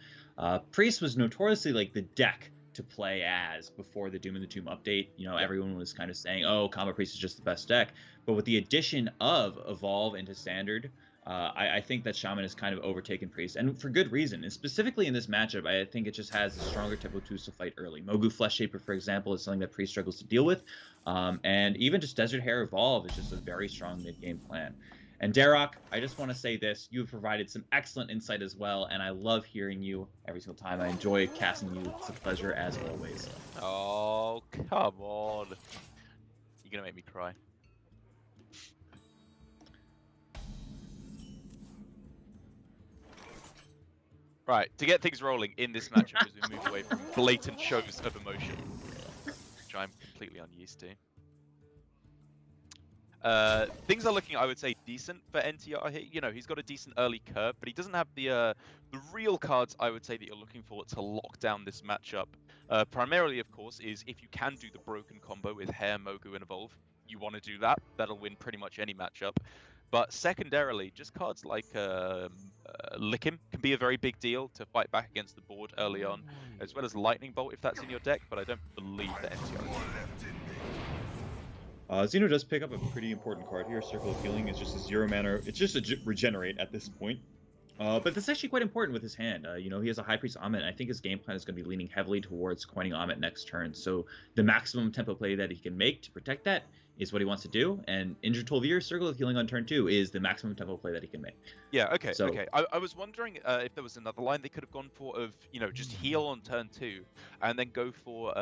Priest was notoriously like the deck to play as before the Doom and the Tomb update. You know, everyone was kind of saying, oh, Combo Priest is just the best deck. But with the addition of Evolve into Standard, I think that Shaman has kind of overtaken Priest, and for good reason. And specifically in this matchup, I think it just has the stronger tempo tools to fight early. Mogu Flesh Shaper, for example, is something that Priest struggles to deal with. And even just Desert Hair Evolve is just a very strong mid-game plan. And Darok, I just want to say this. You have provided some excellent insight as well, and I love hearing you every single time. I enjoy casting you. It's a pleasure as always. Oh, come on. You're going to make me cry. Right, to get things rolling in this matchup as we move away from blatant shows of emotion, which I'm completely unused to. Things are looking, I would say, decent for NTR. You know, he's got a decent early curve, but he doesn't have the real cards, I would say, that you're looking for to lock down this matchup. Primarily, of course, is if you can do the broken combo with Hair, Mogu, and Evolve, you want to do that. That'll win pretty much any matchup. But secondarily, just cards like Lick Him can be a very big deal to fight back against the board early on, as well as Lightning Bolt if that's in your deck, but I don't believe that NTR is. Xeno does pick up a pretty important card here. Circle of Healing is just a 0 mana. It's just a regenerate at this point. But that's actually quite important with his hand. You know, he has a High Priest Amit. I think his game plan is going to be leaning heavily towards coining Amit next turn. So the maximum tempo play that he can make to protect that is what he wants to do. And Injured Tol'Vir, Circle of Healing on turn 2 is the maximum tempo play that he can make. Yeah, okay, So- okay. I was wondering if there was another line they could have gone for of, you know, just heal on turn 2 and then go for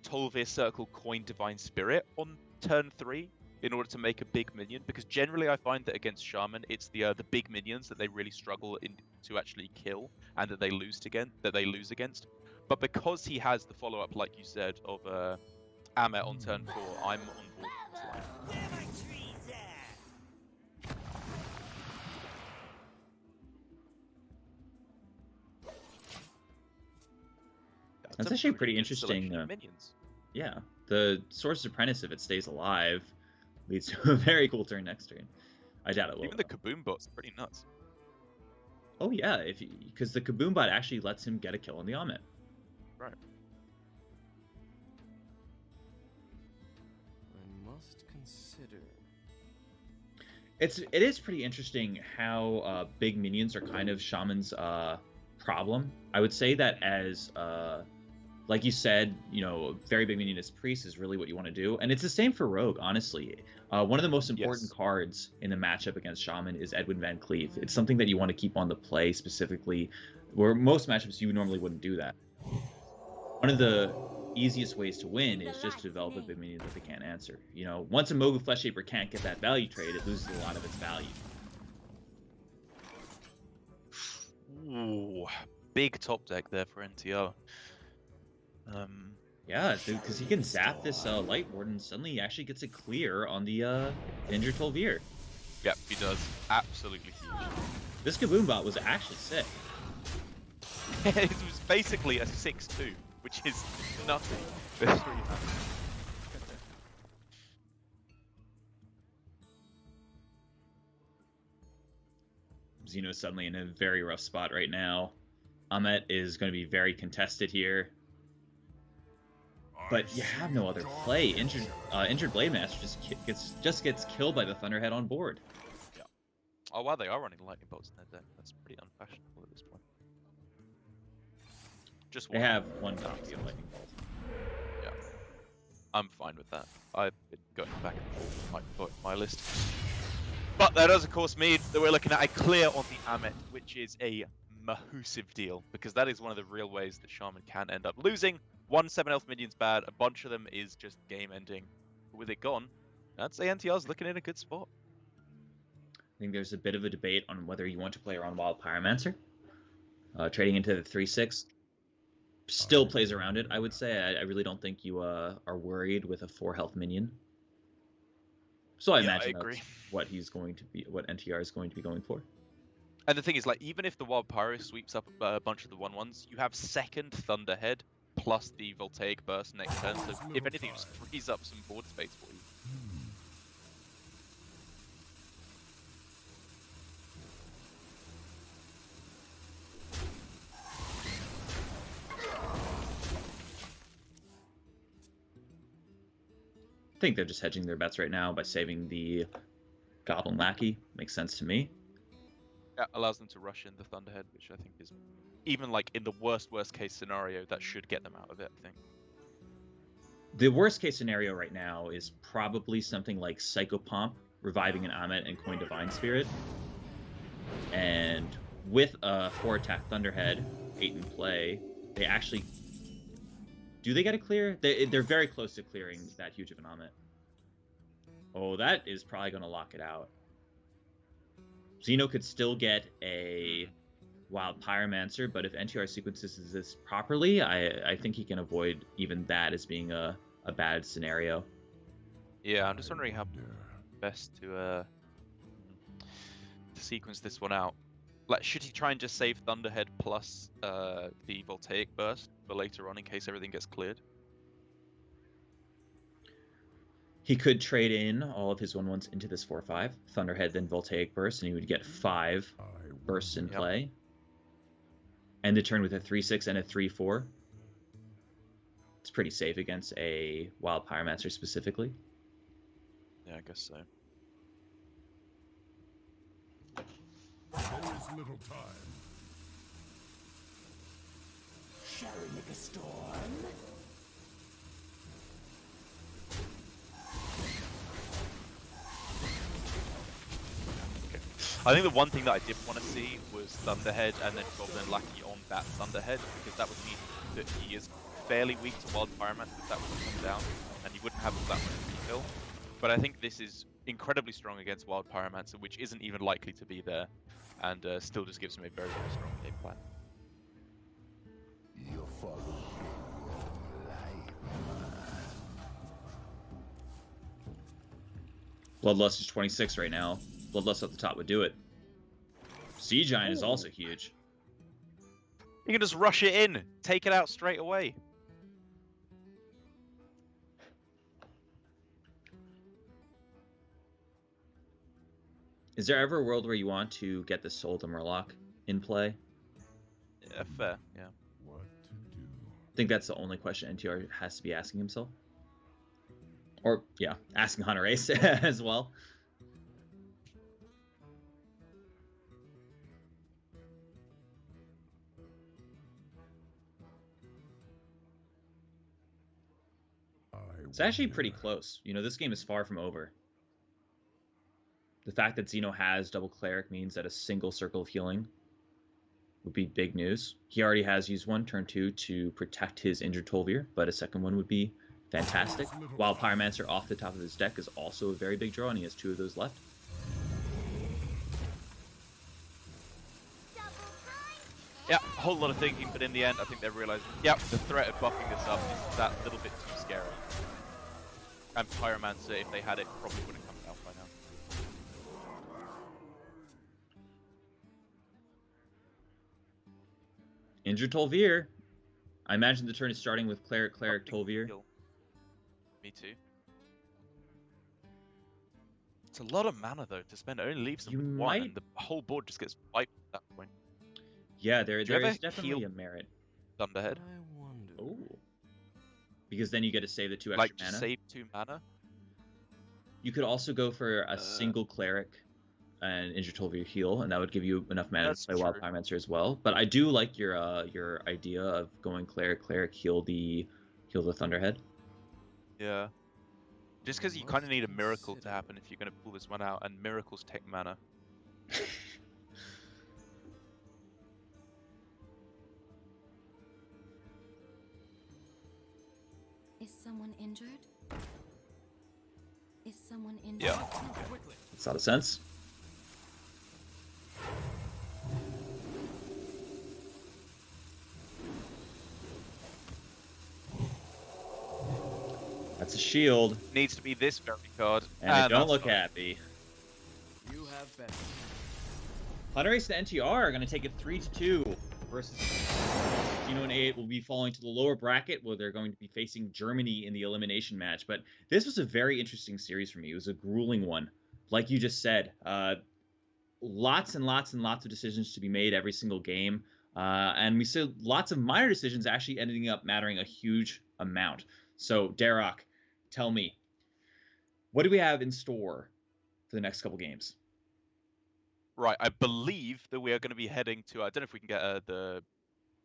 Tol'Vir Circle Coin Divine Spirit on turn 3 in order to make a big minion, because generally I find that against Shaman it's the big minions that they really struggle to actually kill and that they lose against. But because he has the follow-up, like you said, of Amit on turn 4, I'm on board with this line. That's actually pretty good selection interesting, of minions. Yeah, the Source's Apprentice, if it stays alive, leads to a very cool turn next turn. I doubt it will. Even the Kaboom bot's pretty nuts. Oh yeah, because the Kaboom bot actually lets him get a kill on the Amit. Right. I must consider. It is pretty interesting how big minions are kind of Shaman's problem. I would say that as like you said, you know, very big minion as Priest is really what you want to do, and it's the same for Rogue. Honestly, one of the most important cards in the matchup against Shaman is Edwin Van Cleef. It's something that you want to keep on the play specifically, where most matchups you normally wouldn't do that. One of the easiest ways to win is just to develop a big minion that they can't answer. You know, once a Mogu Flesh Shaper can't get that value trade, it loses a lot of its value. Ooh, big top deck there for NTR. Yeah, because he can zap this Light Ward and suddenly he actually gets a clear on the Injured Tol'Vir. Yep, he does. Absolutely huge. This Kaboom bot was actually sick. It was basically a 6-2, which is nothing. Xeno's suddenly in a very rough spot right now. Amit is going to be very contested here. But you have no other play. Injured Blade Master just gets killed by the Thunderhead on board. Yeah. Oh wow, they are running lightning bolts in their deck. That's pretty unfashionable at this point. Just They one. have one bounty of Lightning Bolt. Yeah. I'm fine with that. I've been going back and forth with my list. But that does of course mean that we're looking at a clear on the Amit, which is a massive deal, because that is one of the real ways that Shaman can end up losing. one 7 health minion's bad, a bunch of them is just game ending. With it gone, I'd say NTR's looking in a good spot. I think there's a bit of a debate on whether you want to play around Wild Pyromancer. Trading into the 3/6 still plays around it, I would say. I really don't think you are worried with a 4 health minion. So I imagine that's what NTR is going to be going for. And the thing is, like, even if the Wild Pyro sweeps up a bunch of the 1/1s, you have second Thunderhead plus the Voltaic Burst next turn, so if anything, it just frees up some board space for you. I think they're just hedging their bets right now by saving the Goblin Lackey. Makes sense to me. Yeah, allows them to rush in the Thunderhead, which I think is, even like in the worst case scenario, that should get them out of it, I think. The worst case scenario right now is probably something like Psychopomp, reviving an Amet and Coin Divine Spirit. And with a 4-attack Thunderhead, 8 in play, they actually... Do they get a clear? They're very close to clearing that huge of an Amet. Oh, that is probably going to lock it out. Xeno could still get a Wild Pyromancer, but if NTR sequences this properly, I think he can avoid even that as being a bad scenario. Yeah, I'm just wondering how best to sequence this one out. Like, should he try and just save Thunderhead plus the Voltaic Burst for later on in case everything gets cleared? He could trade in all of his 1/1s into this 4/5, Thunderhead, then Voltaic Burst, and he would get 5 bursts in play. End the turn with a 3/6 and a 3/4. It's pretty safe against a Wild Pyromancer specifically. Yeah, I guess so. There is little time. Shall we make a storm? I think the one thing that I did want to see was Thunderhead and then Goblin Lackey on that Thunderhead, because that would mean that he is fairly weak to Wild Pyromancer if that would come down, and he wouldn't have all that much refill. But I think this is incredibly strong against Wild Pyromancer, which isn't even likely to be there, and still just gives him a very, very strong game plan. You follow Bloodlust is 26 right now. Bloodlust at the top would do it. Sea Giant is also huge. You can just rush it in, take it out straight away. Is there ever a world where you want to get the Soul to Murloc in play? Yeah, fair, yeah. what to do. I think that's the only question NTR has to be asking himself. Or, yeah, asking Hunter Ace as well. It's actually pretty close. You know, this game is far from over. The fact that Xeno has double Cleric means that a single Circle of Healing would be big news. He already has used one, turn 2, to protect his injured Tolvir, but a second one would be fantastic. Wild Pyromancer off the top of his deck is also a very big draw, and he has 2 of those left. Yeah, a whole lot of thinking, but in the end, I think they've realized, yeah, the threat of buffing this up is that little bit too scary. And Pyromancer, if they had it, probably would have come out by now. Injured Tolvir. I imagine the turn is starting with Cleric, Tolvir. Me too. It's a lot of mana, though, to spend. It only leaves them with one, and the whole board just gets wiped at that point. Yeah, there is definitely a merit. Thunderhead. I wonder. Oh. Because then you get to save the 2 extra Like, mana. just save 2 mana? You could also go for a single Cleric and Injured Tolvir heal, and that would give you enough mana to play Wild Pyromancer as well. But I do like your idea of going Cleric, heal the Thunderhead. Yeah. Just because you kind of need a miracle to happen if you're going to pull this one out, and miracles take mana. Is someone injured? Is someone injured? Yeah. Makes a lot of sense. That's a shield, Needs to be this very card. and they don't that's look fine. happy. You have better. Hunter Race and NTR are going to take it 3-2 versus Gino and A8 will be falling to the lower bracket where they're going to be facing Germany in the elimination match. But this was a very interesting series for me. It was a grueling one. Like you just said, lots and lots and lots of decisions to be made every single game. And we saw lots of minor decisions actually ending up mattering a huge amount. So, Darok, tell me, what do we have in store for the next couple games? Right, I believe that we are going to be heading to. I don't know if we can get the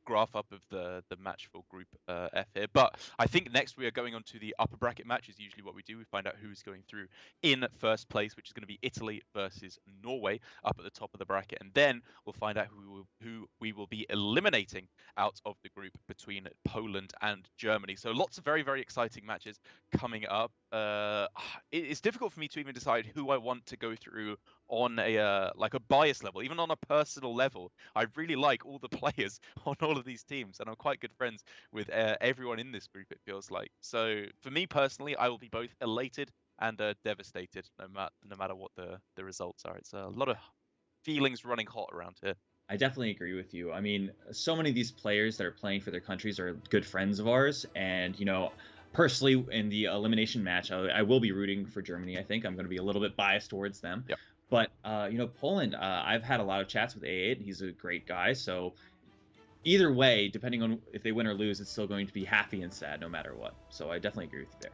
graph up of the match for Group F here, but I think next we are going on to the upper bracket match. Is usually what we do. We find out who's going through in first place, which is going to be Italy versus Norway up at the top of the bracket, and then we'll find out who we will be eliminating out of the group between Poland and Germany. So lots of very, very exciting matches coming up. It's difficult for me to even decide who I want to go through on a like a bias level, even on a personal level. I really like all the players on all of these teams, and I'm quite good friends with everyone in this group, it feels like. So for me personally, I will be both elated and devastated, no matter what the results are. It's a lot of feelings running hot around here. I definitely agree with you. I mean, so many of these players that are playing for their countries are good friends of ours, and personally, in the elimination match, I will be rooting for Germany. I think I'm going to be a little bit biased towards them. Yep. But Poland, I've had a lot of chats with A8. He's a great guy. So either way, depending on if they win or lose, it's still going to be happy and sad no matter what. So I definitely agree with you there.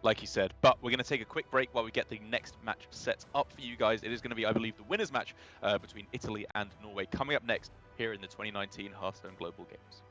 Like you said, but we're going to take a quick break while we get the next match set up for you guys. It is going to be, I believe, the winners match between Italy and Norway coming up next here in the 2019 Hearthstone Global Games.